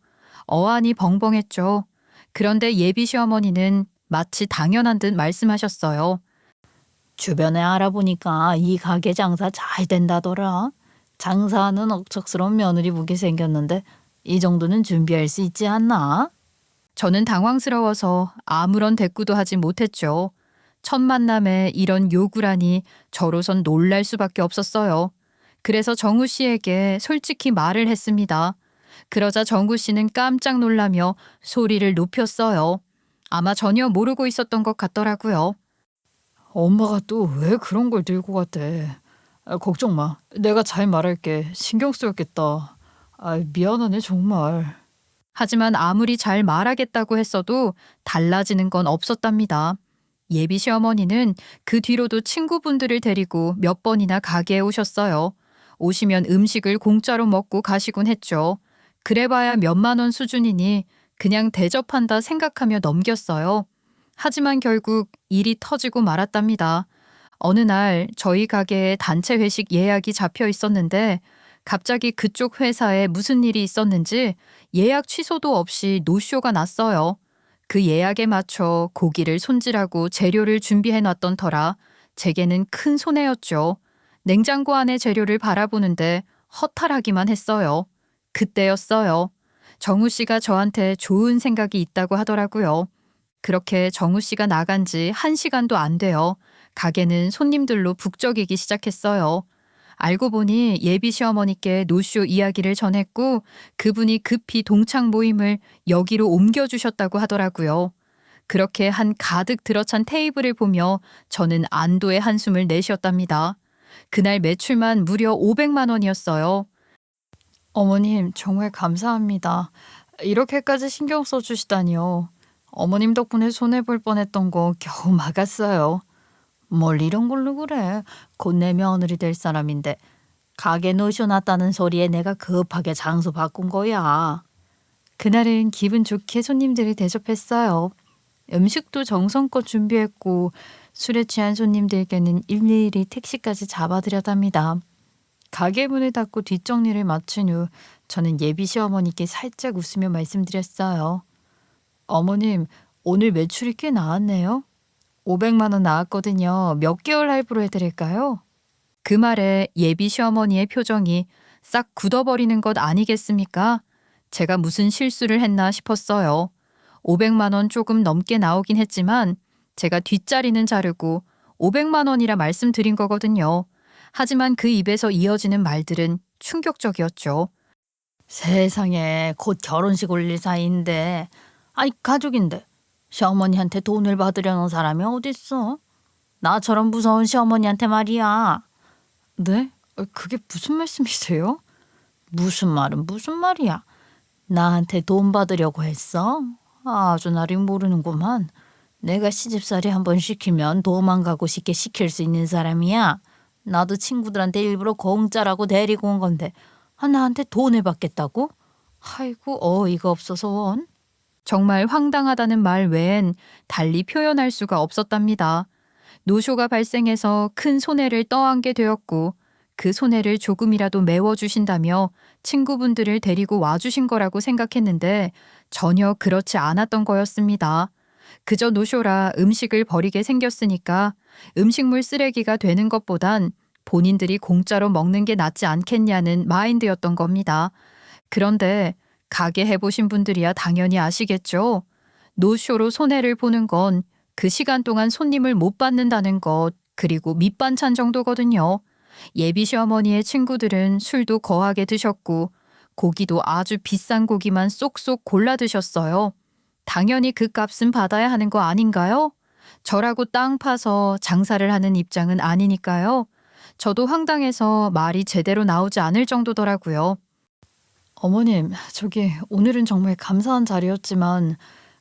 어안이 벙벙했죠. 그런데 예비 시어머니는 마치 당연한 듯 말씀하셨어요. 주변에 알아보니까 이 가게 장사 잘 된다더라. 장사하는 억척스러운 며느리 보게 생겼는데 이 정도는 준비할 수 있지 않나? 저는 당황스러워서 아무런 대꾸도 하지 못했죠. 첫 만남에 이런 요구라니 저로선 놀랄 수밖에 없었어요. 그래서 정우 씨에게 솔직히 말을 했습니다. 그러자 정우 씨는 깜짝 놀라며 소리를 높였어요. 아마 전혀 모르고 있었던 것 같더라고요. 엄마가 또 왜 그런 걸 들고 갔대. 아, 걱정 마. 내가 잘 말할게. 신경 쓰였겠다. 아, 미안하네 정말. 하지만 아무리 잘 말하겠다고 했어도 달라지는 건 없었답니다. 예비 시어머니는 그 뒤로도 친구분들을 데리고 몇 번이나 가게에 오셨어요. 오시면 음식을 공짜로 먹고 가시곤 했죠. 그래봐야 몇만 원 수준이니 그냥 대접한다 생각하며 넘겼어요. 하지만 결국 일이 터지고 말았답니다. 어느 날 저희 가게에 단체 회식 예약이 잡혀 있었는데 갑자기 그쪽 회사에 무슨 일이 있었는지 예약 취소도 없이 노쇼가 났어요. 그 예약에 맞춰 고기를 손질하고 재료를 준비해 놨던 터라 제게는 큰 손해였죠. 냉장고 안의 재료를 바라보는데 허탈하기만 했어요. 그때였어요. 정우 씨가 저한테 좋은 생각이 있다고 하더라고요. 그렇게 정우 씨가 나간 지 1시간도 안 돼요. 가게는 손님들로 북적이기 시작했어요. 알고 보니 예비 시어머니께 노쇼 이야기를 전했고 그분이 급히 동창 모임을 여기로 옮겨주셨다고 하더라고요. 그렇게 한 가득 들어찬 테이블을 보며 저는 안도의 한숨을 내쉬었답니다. 그날 매출만 무려 500만 원이었어요. 어머님 정말 감사합니다. 이렇게까지 신경 써주시다니요. 어머님 덕분에 손해볼 뻔했던 거 겨우 막았어요. 뭘 이런 걸로 그래. 곧 내 며느리 될 사람인데 가게 놓으셔놨다는 소리에 내가 급하게 장소 바꾼 거야. 그날은 기분 좋게 손님들을 대접했어요. 음식도 정성껏 준비했고 술에 취한 손님들께는 일일이 택시까지 잡아드렸답니다. 가게 문을 닫고 뒷정리를 마친 후 저는 예비 시어머니께 살짝 웃으며 말씀드렸어요. 어머님, 오늘 매출이 꽤 나왔네요. 500만 원 나왔거든요. 몇 개월 할부로 해드릴까요? 그 말에 예비 시어머니의 표정이 싹 굳어버리는 것 아니겠습니까? 제가 무슨 실수를 했나 싶었어요. 500만 원 조금 넘게 나오긴 했지만 제가 뒷자리는 자르고 500만 원이라 말씀드린 거거든요. 하지만 그 입에서 이어지는 말들은 충격적이었죠. 세상에 곧 결혼식 올릴 사이인데 아이 가족인데 시어머니한테 돈을 받으려는 사람이 어딨어? 나처럼 무서운 시어머니한테 말이야. 네? 그게 무슨 말씀이세요? 무슨 말은 무슨 말이야. 나한테 돈 받으려고 했어? 아주 나를 모르는구만. 내가 시집살이 한번 시키면 도망가고 싶게 시킬 수 있는 사람이야. 나도 친구들한테 일부러 공짜라고 데리고 온 건데 나한테 돈을 받겠다고? 아이고 어이가 없어서 원. 정말 황당하다는 말 외엔 달리 표현할 수가 없었답니다. 노쇼가 발생해서 큰 손해를 떠안게 되었고 그 손해를 조금이라도 메워주신다며 친구분들을 데리고 와주신 거라고 생각했는데 전혀 그렇지 않았던 거였습니다. 그저 노쇼라 음식을 버리게 생겼으니까 음식물 쓰레기가 되는 것보단 본인들이 공짜로 먹는 게 낫지 않겠냐는 마인드였던 겁니다. 그런데 가게 해보신 분들이야 당연히 아시겠죠. 노쇼로 손해를 보는 건 그 시간 동안 손님을 못 받는다는 것, 그리고 밑반찬 정도거든요. 예비 시어머니의 친구들은 술도 거하게 드셨고 고기도 아주 비싼 고기만 쏙쏙 골라 드셨어요. 당연히 그 값은 받아야 하는 거 아닌가요? 저라고 땅 파서 장사를 하는 입장은 아니니까요. 저도 황당해서 말이 제대로 나오지 않을 정도더라고요. 어머님, 저기 오늘은 정말 감사한 자리였지만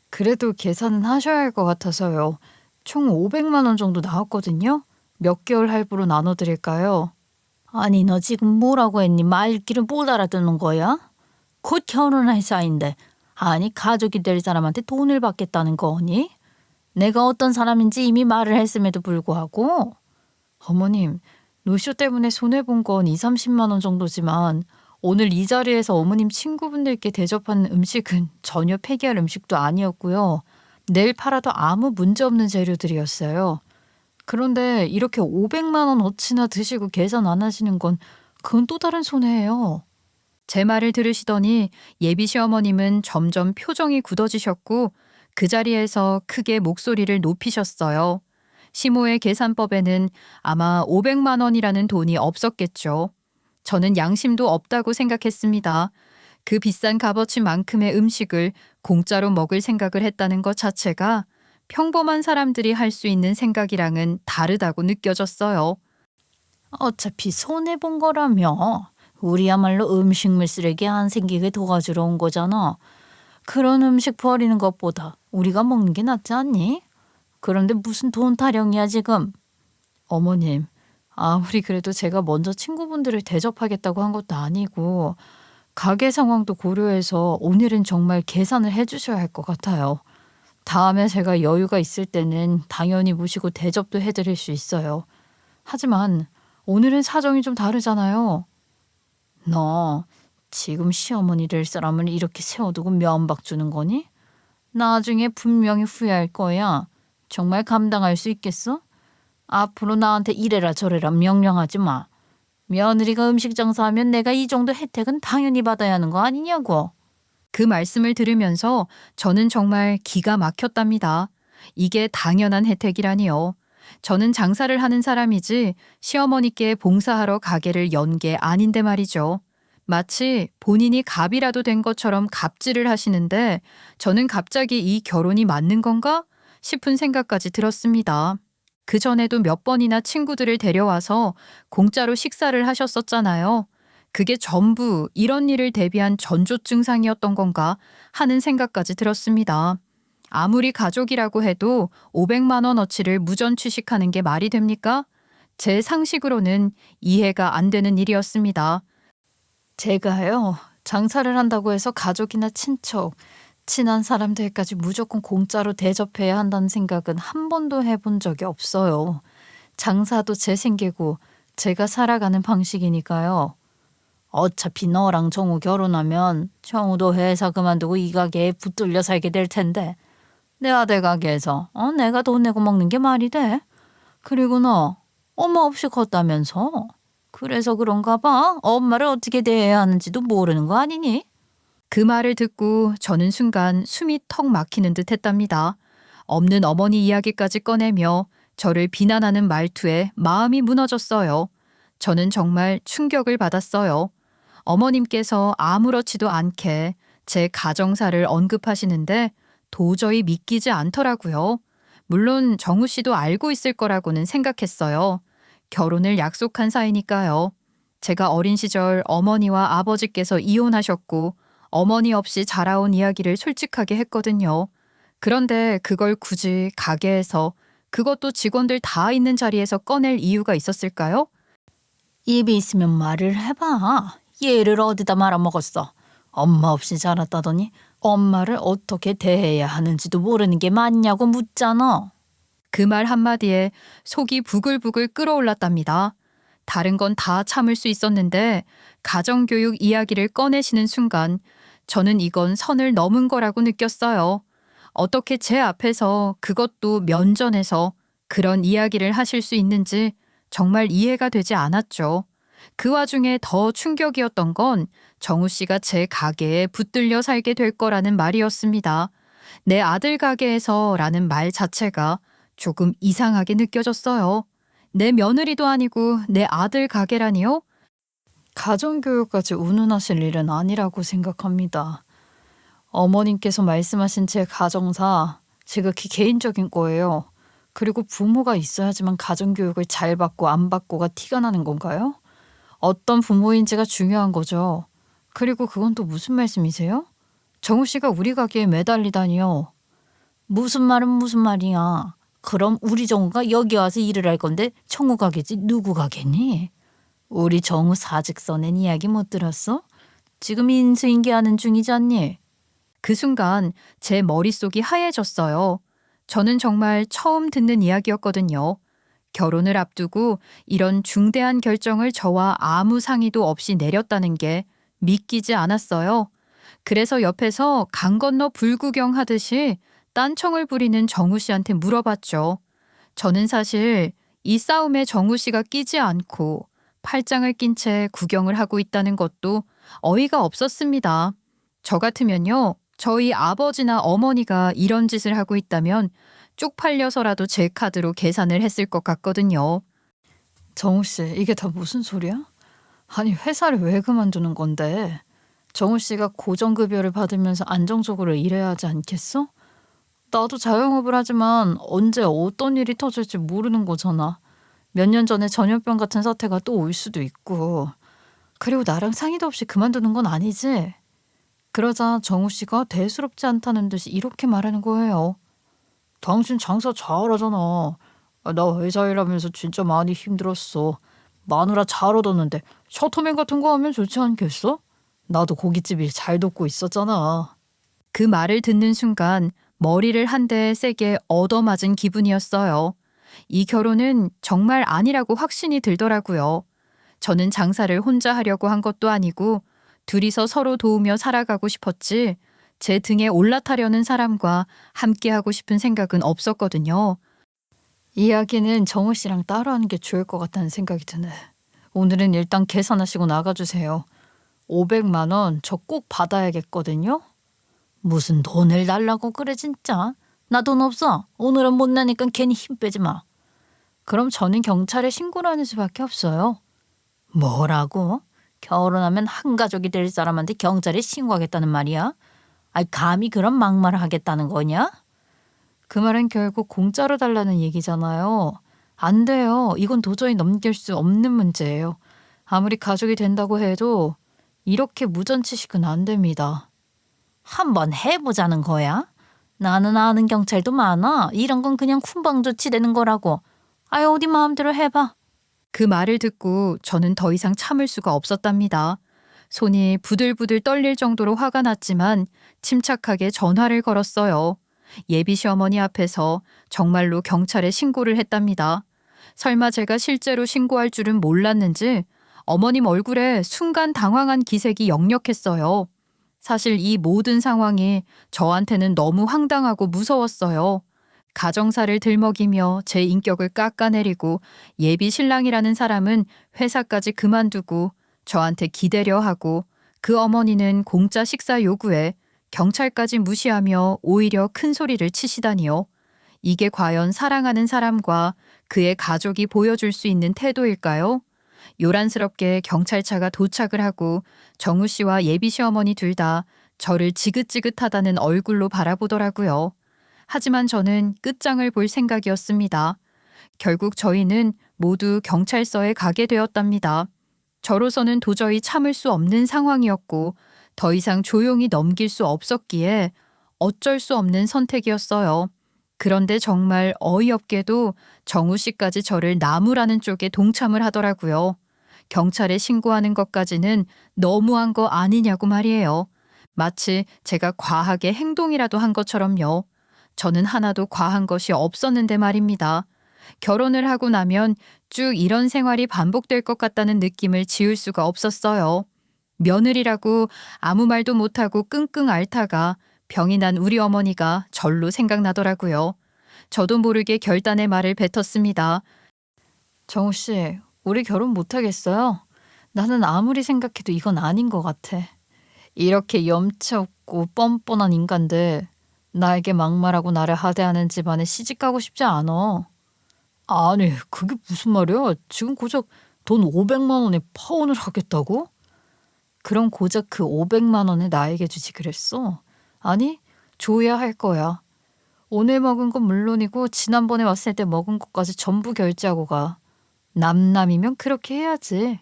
그래도 계산은 하셔야 할 것 같아서요. 총 500만 원 정도 나왔거든요. 몇 개월 할부로 나눠드릴까요? 아니 너 지금 뭐라고 했니? 말귀를 못 알아듣는 거야? 곧 결혼할 사이인데 아니 가족이 될 사람한테 돈을 받겠다는 거니? 내가 어떤 사람인지 이미 말을 했음에도 불구하고. 어머님, 노쇼 때문에 손해본 건 2, 30만 원 정도지만 오늘 이 자리에서 어머님 친구분들께 대접하는 음식은 전혀 폐기할 음식도 아니었고요. 내일 팔아도 아무 문제 없는 재료들이었어요. 그런데 이렇게 500만 원어치나 드시고 계산 안 하시는 건 그건 또 다른 손해예요. 제 말을 들으시더니 예비 시어머님은 점점 표정이 굳어지셨고 그 자리에서 크게 목소리를 높이셨어요. 시모의 계산법에는 아마 500만 원이라는 돈이 없었겠죠. 저는 양심도 없다고 생각했습니다. 그 비싼 값어치만큼의 음식을 공짜로 먹을 생각을 했다는 것 자체가 평범한 사람들이 할 수 있는 생각이랑은 다르다고 느껴졌어요. 어차피 손해본 거라며. 우리야말로 음식물 쓰레기 안 생기게 도와주러 온 거잖아. 그런 음식 버리는 것보다 우리가 먹는 게 낫지 않니? 그런데 무슨 돈 타령이야 지금. 어머님, 아무리 그래도 제가 먼저 친구분들을 대접하겠다고 한 것도 아니고 가게 상황도 고려해서 오늘은 정말 계산을 해주셔야 할 것 같아요. 다음에 제가 여유가 있을 때는 당연히 모시고 대접도 해드릴 수 있어요. 하지만 오늘은 사정이 좀 다르잖아요. 너 지금 시어머니 될 사람을 이렇게 세워두고 면박 주는 거니? 나중에 분명히 후회할 거야. 정말 감당할 수 있겠어? 앞으로 나한테 이래라 저래라 명령하지 마. 며느리가 음식 장사하면 내가 이 정도 혜택은 당연히 받아야 하는 거 아니냐고. 그 말씀을 들으면서 저는 정말 기가 막혔답니다. 이게 당연한 혜택이라니요. 저는 장사를 하는 사람이지 시어머니께 봉사하러 가게를 연 게 아닌데 말이죠. 마치 본인이 갑이라도 된 것처럼 갑질을 하시는데 저는 갑자기 이 결혼이 맞는 건가 싶은 생각까지 들었습니다. 그전에도 몇 번이나 친구들을 데려와서 공짜로 식사를 하셨었잖아요. 그게 전부 이런 일을 대비한 전조 증상이었던 건가 하는 생각까지 들었습니다. 아무리 가족이라고 해도 500만 원어치를 무전 취식하는 게 말이 됩니까? 제 상식으로는 이해가 안 되는 일이었습니다. 제가요, 장사를 한다고 해서 가족이나 친척, 친한 사람들까지 무조건 공짜로 대접해야 한다는 생각은 한 번도 해본 적이 없어요. 장사도 제 생계고 제가 살아가는 방식이니까요. 어차피 너랑 정우 결혼하면 정우도 회사 그만두고 이 가게에 붙들려 살게 될 텐데 내 아들 가게에서 내가 돈 내고 먹는 게 말이 돼? 그리고 너 엄마 없이 컸다면서? 그래서 그런가 봐. 엄마를 어떻게 대해야 하는지도 모르는 거 아니니? 그 말을 듣고 저는 순간 숨이 턱 막히는 듯 했답니다. 없는 어머니 이야기까지 꺼내며 저를 비난하는 말투에 마음이 무너졌어요. 저는 정말 충격을 받았어요. 어머님께서 아무렇지도 않게 제 가정사를 언급하시는데 도저히 믿기지 않더라고요. 물론 정우 씨도 알고 있을 거라고는 생각했어요. 결혼을 약속한 사이니까요. 제가 어린 시절 어머니와 아버지께서 이혼하셨고 어머니 없이 자라온 이야기를 솔직하게 했거든요. 그런데 그걸 굳이 가게에서, 그것도 직원들 다 있는 자리에서 꺼낼 이유가 있었을까요? 입이 있으면 말을 해봐. 얘를 어디다 말아먹었어. 엄마 없이 자랐다더니 엄마를 어떻게 대해야 하는지도 모르는 게 맞냐고 묻잖아. 그 말 한마디에 속이 부글부글 끓어올랐답니다. 다른 건 다 참을 수 있었는데 가정교육 이야기를 꺼내시는 순간 저는 이건 선을 넘은 거라고 느꼈어요. 어떻게 제 앞에서, 그것도 면전에서 그런 이야기를 하실 수 있는지 정말 이해가 되지 않았죠. 그 와중에 더 충격이었던 건 정우 씨가 제 가게에 붙들려 살게 될 거라는 말이었습니다. 내 아들 가게에서 라는 말 자체가 조금 이상하게 느껴졌어요. 내 며느리도 아니고 내 아들 가게라니요? 가정교육까지 운운하실 일은 아니라고 생각합니다. 어머님께서 말씀하신 제 가정사 지극히 개인적인 거예요. 그리고 부모가 있어야지만 가정교육을 잘 받고 안 받고가 티가 나는 건가요? 어떤 부모인지가 중요한 거죠. 그리고 그건 또 무슨 말씀이세요? 정우 씨가 우리 가게에 매달리다니요. 무슨 말은 무슨 말이야. 그럼 우리 정우가 여기 와서 일을 할 건데 정우 가게지 누구 가게니? 우리 정우 사직 써낸 이야기 못 들었어? 지금 인수인계하는 중이잖니? 그 순간 제 머릿속이 하얘졌어요. 저는 정말 처음 듣는 이야기였거든요. 결혼을 앞두고 이런 중대한 결정을 저와 아무 상의도 없이 내렸다는 게 믿기지 않았어요. 그래서 옆에서 강 건너 불구경 하듯이 딴청을 부리는 정우 씨한테 물어봤죠. 저는 사실 이 싸움에 정우 씨가 끼지 않고 팔짱을 낀 채 구경을 하고 있다는 것도 어이가 없었습니다. 저 같으면요, 저희 아버지나 어머니가 이런 짓을 하고 있다면 쪽팔려서라도 제 카드로 계산을 했을 것 같거든요. 정우 씨, 이게 다 무슨 소리야? 아니, 회사를 왜 그만두는 건데? 정우 씨가 고정급여를 받으면서 안정적으로 일해야 하지 않겠어? 나도 자영업을 하지만 언제 어떤 일이 터질지 모르는 거잖아. 몇 년 전에 전염병 같은 사태가 또 올 수도 있고. 그리고 나랑 상의도 없이 그만두는 건 아니지? 그러자 정우 씨가 대수롭지 않다는 듯이 이렇게 말하는 거예요. 당신 장사 잘하잖아. 나 회사 일하면서 진짜 많이 힘들었어. 마누라 잘 얻었는데 셔터맨 같은 거 하면 좋지 않겠어? 나도 고깃집 일 잘 돕고 있었잖아. 그 말을 듣는 순간 머리를 한 대 세게 얻어맞은 기분이었어요. 이 결혼은 정말 아니라고 확신이 들더라고요. 저는 장사를 혼자 하려고 한 것도 아니고 둘이서 서로 도우며 살아가고 싶었지, 제 등에 올라타려는 사람과 함께하고 싶은 생각은 없었거든요. 이야기는 정우 씨랑 따로 하는 게 좋을 것 같다는 생각이 드네. 오늘은 일단 계산하시고 나가주세요. 500만 원 저 꼭 받아야겠거든요. 무슨 돈을 달라고 그래 진짜. 나 돈 없어. 오늘은 못 나니까 괜히 힘 빼지 마. 그럼 저는 경찰에 신고를 하는 수밖에 없어요. 뭐라고? 결혼하면 한 가족이 될 사람한테 경찰에 신고하겠다는 말이야? 아니 감히 그런 막말을 하겠다는 거냐? 그 말은 결국 공짜로 달라는 얘기잖아요. 안 돼요. 이건 도저히 넘길 수 없는 문제예요. 아무리 가족이 된다고 해도 이렇게 무전취식은 안 됩니다. 한번 해보자는 거야? 나는 아는 경찰도 많아. 이런 건 그냥 훈방 조치되는 거라고. 아유, 어디 마음대로 해봐. 그 말을 듣고 저는 더 이상 참을 수가 없었답니다. 손이 부들부들 떨릴 정도로 화가 났지만 침착하게 전화를 걸었어요. 예비 시어머니 앞에서 정말로 경찰에 신고를 했답니다. 설마 제가 실제로 신고할 줄은 몰랐는지 어머님 얼굴에 순간 당황한 기색이 역력했어요. 사실 이 모든 상황이 저한테는 너무 황당하고 무서웠어요. 가정사를 들먹이며 제 인격을 깎아내리고 예비 신랑이라는 사람은 회사까지 그만두고 저한테 기대려 하고 그 어머니는 공짜 식사 요구에 경찰까지 무시하며 오히려 큰 소리를 치시다니요. 이게 과연 사랑하는 사람과 그의 가족이 보여줄 수 있는 태도일까요? 요란스럽게 경찰차가 도착을 하고 정우 씨와 예비 시어머니 둘 다 저를 지긋지긋하다는 얼굴로 바라보더라고요. 하지만 저는 끝장을 볼 생각이었습니다. 결국 저희는 모두 경찰서에 가게 되었답니다. 저로서는 도저히 참을 수 없는 상황이었고 더 이상 조용히 넘길 수 없었기에 어쩔 수 없는 선택이었어요. 그런데 정말 어이없게도 정우 씨까지 저를 나무라는 쪽에 동참을 하더라고요. 경찰에 신고하는 것까지는 너무한 거 아니냐고 말이에요. 마치 제가 과하게 행동이라도 한 것처럼요. 저는 하나도 과한 것이 없었는데 말입니다. 결혼을 하고 나면 쭉 이런 생활이 반복될 것 같다는 느낌을 지울 수가 없었어요. 며느리라고 아무 말도 못하고 끙끙 앓다가 병이 난 우리 어머니가 절로 생각나더라고요. 저도 모르게 결단의 말을 뱉었습니다. 정우 씨, 우리 결혼 못하겠어요? 나는 아무리 생각해도 이건 아닌 것 같아. 이렇게 염치 없고 뻔뻔한 인간들, 나에게 막말하고 나를 하대하는 집안에 시집가고 싶지 않아. 아니, 그게 무슨 말이야? 지금 고작 돈 500만 원에 파혼을 하겠다고? 그럼 고작 그 500만 원을 나에게 주지 그랬어? 아니, 줘야 할 거야. 오늘 먹은 건 물론이고 지난번에 왔을 때 먹은 것까지 전부 결제하고 가. 남남이면 그렇게 해야지.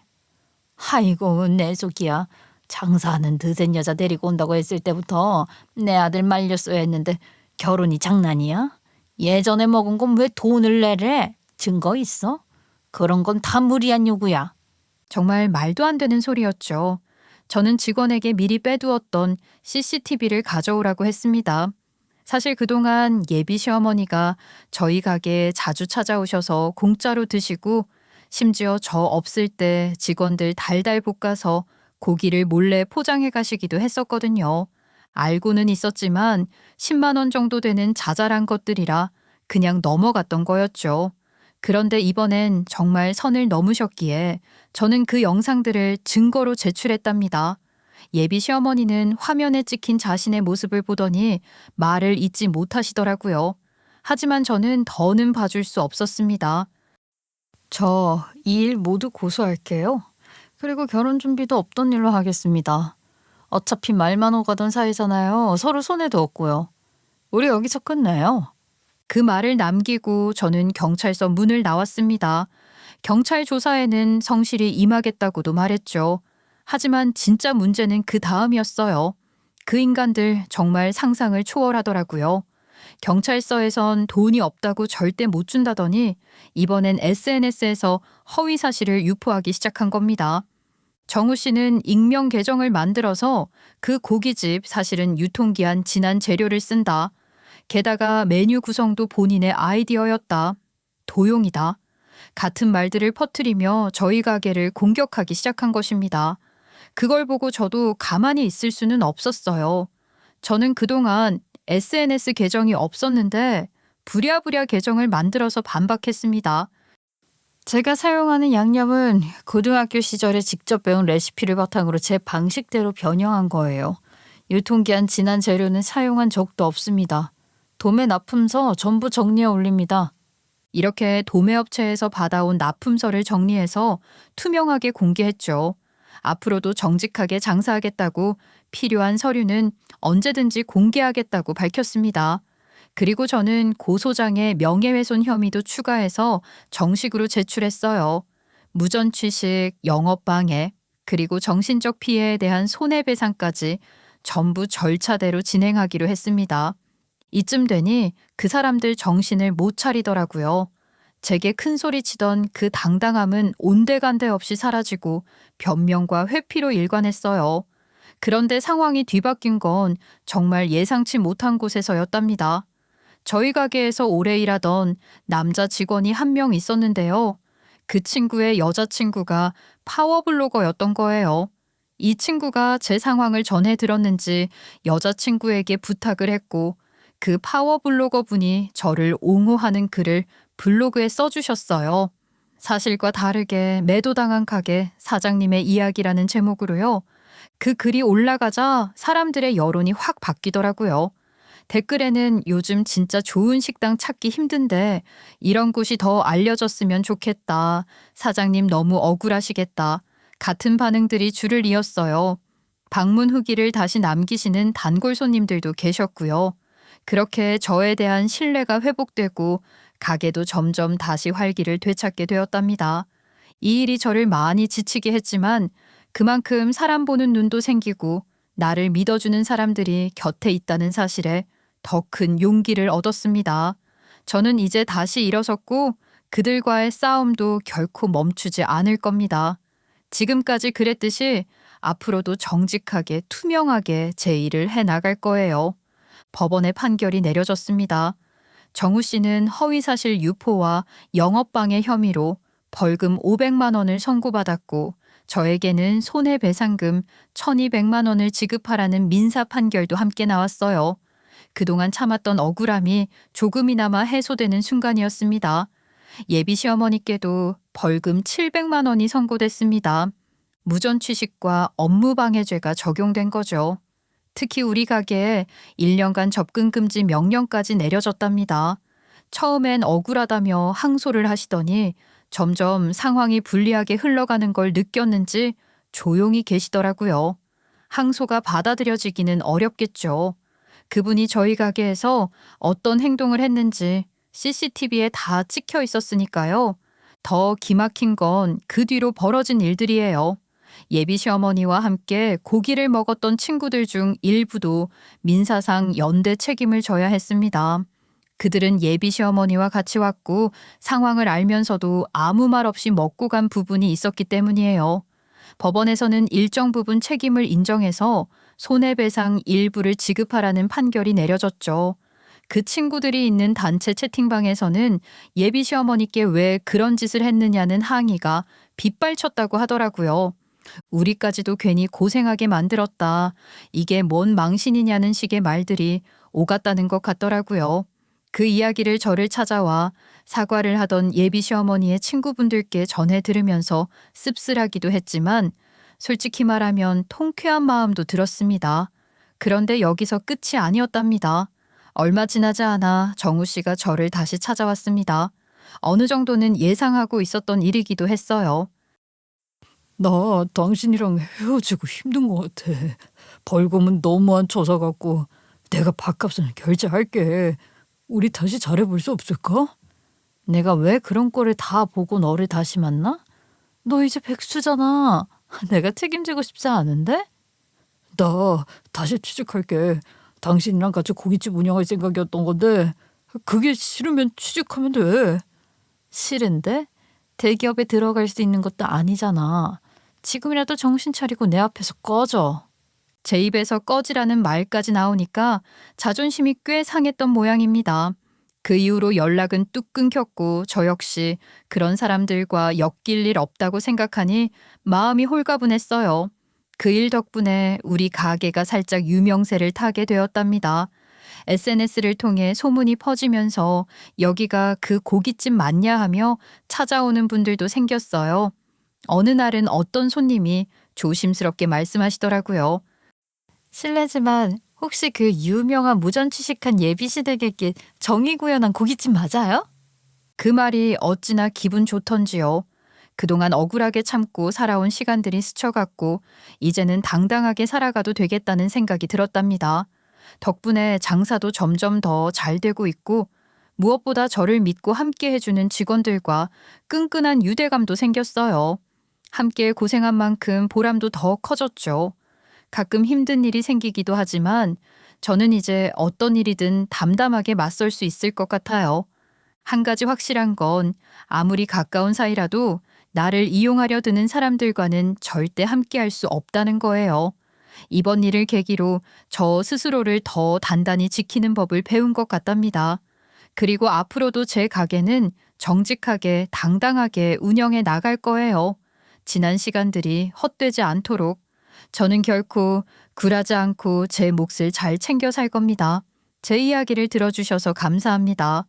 아이고, 내 속이야. 장사하는 드센 여자 데리고 온다고 했을 때부터 내 아들 말렸어야 했는데 결혼이 장난이야? 예전에 먹은 건 왜 돈을 내래? 증거 있어? 그런 건 다 무리한 요구야. 정말 말도 안 되는 소리였죠. 저는 직원에게 미리 빼두었던 CCTV를 가져오라고 했습니다. 사실 그동안 예비 시어머니가 저희 가게에 자주 찾아오셔서 공짜로 드시고 심지어 저 없을 때 직원들 달달 볶아서 고기를 몰래 포장해 가시기도 했었거든요. 알고는 있었지만 10만 원 정도 되는 자잘한 것들이라 그냥 넘어갔던 거였죠. 그런데 이번엔 정말 선을 넘으셨기에 저는 그 영상들을 증거로 제출했답니다. 예비 시어머니는 화면에 찍힌 자신의 모습을 보더니 말을 잇지 못하시더라고요. 하지만 저는 더는 봐줄 수 없었습니다. 저 이 일 모두 고소할게요. 그리고 결혼 준비도 없던 일로 하겠습니다. 어차피 말만 오가던 사이잖아요. 서로 손해도 없고요. 우리 여기서 끝내요. 그 말을 남기고 저는 경찰서 문을 나왔습니다. 경찰 조사에는 성실히 임하겠다고도 말했죠. 하지만 진짜 문제는 그 다음이었어요. 그 인간들 정말 상상을 초월하더라고요. 경찰서에선 돈이 없다고 절대 못 준다더니 이번엔 SNS에서 허위 사실을 유포하기 시작한 겁니다. 정우 씨는 익명 계정을 만들어서 그 고깃집 사실은 유통기한 지난 재료를 쓴다. 게다가 메뉴 구성도 본인의 아이디어였다. 도용이다. 같은 말들을 퍼뜨리며 저희 가게를 공격하기 시작한 것입니다. 그걸 보고 저도 가만히 있을 수는 없었어요. 저는 그동안 SNS 계정이 없었는데 부랴부랴 계정을 만들어서 반박했습니다. 제가 사용하는 양념은 고등학교 시절에 직접 배운 레시피를 바탕으로 제 방식대로 변형한 거예요. 유통기한 지난 재료는 사용한 적도 없습니다. 도매 납품서 전부 정리해 올립니다. 이렇게 도매업체에서 받아온 납품서를 정리해서 투명하게 공개했죠. 앞으로도 정직하게 장사하겠다고 필요한 서류는 언제든지 공개하겠다고 밝혔습니다. 그리고 저는 고소장에 명예훼손 혐의도 추가해서 정식으로 제출했어요. 무전취식, 영업방해, 그리고 정신적 피해에 대한 손해배상까지 전부 절차대로 진행하기로 했습니다. 이쯤 되니 그 사람들 정신을 못 차리더라고요. 제게 큰 소리 치던 그 당당함은 온데간데 없이 사라지고 변명과 회피로 일관했어요. 그런데 상황이 뒤바뀐 건 정말 예상치 못한 곳에서였답니다. 저희 가게에서 오래 일하던 남자 직원이 한 명 있었는데요. 그 친구의 여자친구가 파워블로거였던 거예요. 이 친구가 제 상황을 전해 들었는지 여자친구에게 부탁을 했고 그 파워블로거 분이 저를 옹호하는 글을 블로그에 써주셨어요. 사실과 다르게 매도당한 가게 사장님의 이야기라는 제목으로요. 그 글이 올라가자 사람들의 여론이 확 바뀌더라고요. 댓글에는 요즘 진짜 좋은 식당 찾기 힘든데 이런 곳이 더 알려졌으면 좋겠다. 사장님 너무 억울하시겠다. 같은 반응들이 줄을 이었어요. 방문 후기를 다시 남기시는 단골 손님들도 계셨고요. 그렇게 저에 대한 신뢰가 회복되고 가게도 점점 다시 활기를 되찾게 되었답니다. 이 일이 저를 많이 지치게 했지만 그만큼 사람 보는 눈도 생기고 나를 믿어주는 사람들이 곁에 있다는 사실에 더 큰 용기를 얻었습니다. 저는 이제 다시 일어섰고 그들과의 싸움도 결코 멈추지 않을 겁니다. 지금까지 그랬듯이 앞으로도 정직하게 투명하게 제 일을 해나갈 거예요. 법원의 판결이 내려졌습니다. 정우 씨는 허위사실 유포와 영업방해 혐의로 벌금 500만 원을 선고받았고 저에게는 손해배상금 1,200만 원을 지급하라는 민사 판결도 함께 나왔어요. 그동안 참았던 억울함이 조금이나마 해소되는 순간이었습니다. 예비 시어머니께도 벌금 700만 원이 선고됐습니다. 무전취식과 업무방해죄가 적용된 거죠. 특히 우리 가게에 1년간 접근금지 명령까지 내려졌답니다. 처음엔 억울하다며 항소를 하시더니 점점 상황이 불리하게 흘러가는 걸 느꼈는지 조용히 계시더라고요. 항소가 받아들여지기는 어렵겠죠. 그분이 저희 가게에서 어떤 행동을 했는지 CCTV에 다 찍혀 있었으니까요. 더 기막힌 건 그 뒤로 벌어진 일들이에요. 예비 시어머니와 함께 고기를 먹었던 친구들 중 일부도 민사상 연대 책임을 져야 했습니다. 그들은 예비 시어머니와 같이 왔고 상황을 알면서도 아무 말 없이 먹고 간 부분이 있었기 때문이에요. 법원에서는 일정 부분 책임을 인정해서 손해배상 일부를 지급하라는 판결이 내려졌죠. 그 친구들이 있는 단체 채팅방에서는 예비 시어머니께 왜 그런 짓을 했느냐는 항의가 빗발쳤다고 하더라고요. 우리까지도 괜히 고생하게 만들었다. 이게 뭔 망신이냐는 식의 말들이 오갔다는 것 같더라고요. 그 이야기를 저를 찾아와 사과를 하던 예비 시어머니의 친구분들께 전해 들으면서 씁쓸하기도 했지만 솔직히 말하면 통쾌한 마음도 들었습니다. 그런데 여기서 끝이 아니었답니다. 얼마 지나지 않아 정우 씨가 저를 다시 찾아왔습니다. 어느 정도는 예상하고 있었던 일이기도 했어요. 나 당신이랑 헤어지고 힘든 것 같아. 벌금은 너무한 처사 같고 내가 밥값은 결제할게. 우리 다시 잘해볼 수 없을까? 내가 왜 그런 꼴을 다 보고 너를 다시 만나? 너 이제 백수잖아. 내가 책임지고 싶지 않은데? 나 다시 취직할게. 당신이랑 같이 고깃집 운영할 생각이었던 건데 그게 싫으면 취직하면 돼. 싫은데? 대기업에 들어갈 수 있는 것도 아니잖아. 지금이라도 정신 차리고 내 앞에서 꺼져. 제 입에서 꺼지라는 말까지 나오니까 자존심이 꽤 상했던 모양입니다. 그 이후로 연락은 뚝 끊겼고 저 역시 그런 사람들과 엮일 일 없다고 생각하니 마음이 홀가분했어요. 그 일 덕분에 우리 가게가 살짝 유명세를 타게 되었답니다. SNS를 통해 소문이 퍼지면서 여기가 그 고깃집 맞냐 하며 찾아오는 분들도 생겼어요. 어느 날은 어떤 손님이 조심스럽게 말씀하시더라고요. 실례지만 혹시 그 유명한 무전취식한 예비시댁에게 정이 구현한 고깃집 맞아요? 그 말이 어찌나 기분 좋던지요. 그동안 억울하게 참고 살아온 시간들이 스쳐갔고 이제는 당당하게 살아가도 되겠다는 생각이 들었답니다. 덕분에 장사도 점점 더 잘 되고 있고 무엇보다 저를 믿고 함께 해주는 직원들과 끈끈한 유대감도 생겼어요. 함께 고생한 만큼 보람도 더 커졌죠. 가끔 힘든 일이 생기기도 하지만 저는 이제 어떤 일이든 담담하게 맞설 수 있을 것 같아요. 한 가지 확실한 건 아무리 가까운 사이라도 나를 이용하려 드는 사람들과는 절대 함께할 수 없다는 거예요. 이번 일을 계기로 저 스스로를 더 단단히 지키는 법을 배운 것 같답니다. 그리고 앞으로도 제 가게는 정직하게 당당하게 운영해 나갈 거예요. 지난 시간들이 헛되지 않도록 저는 결코 굴하지 않고 제 몫을 잘 챙겨 살 겁니다. 제 이야기를 들어주셔서 감사합니다.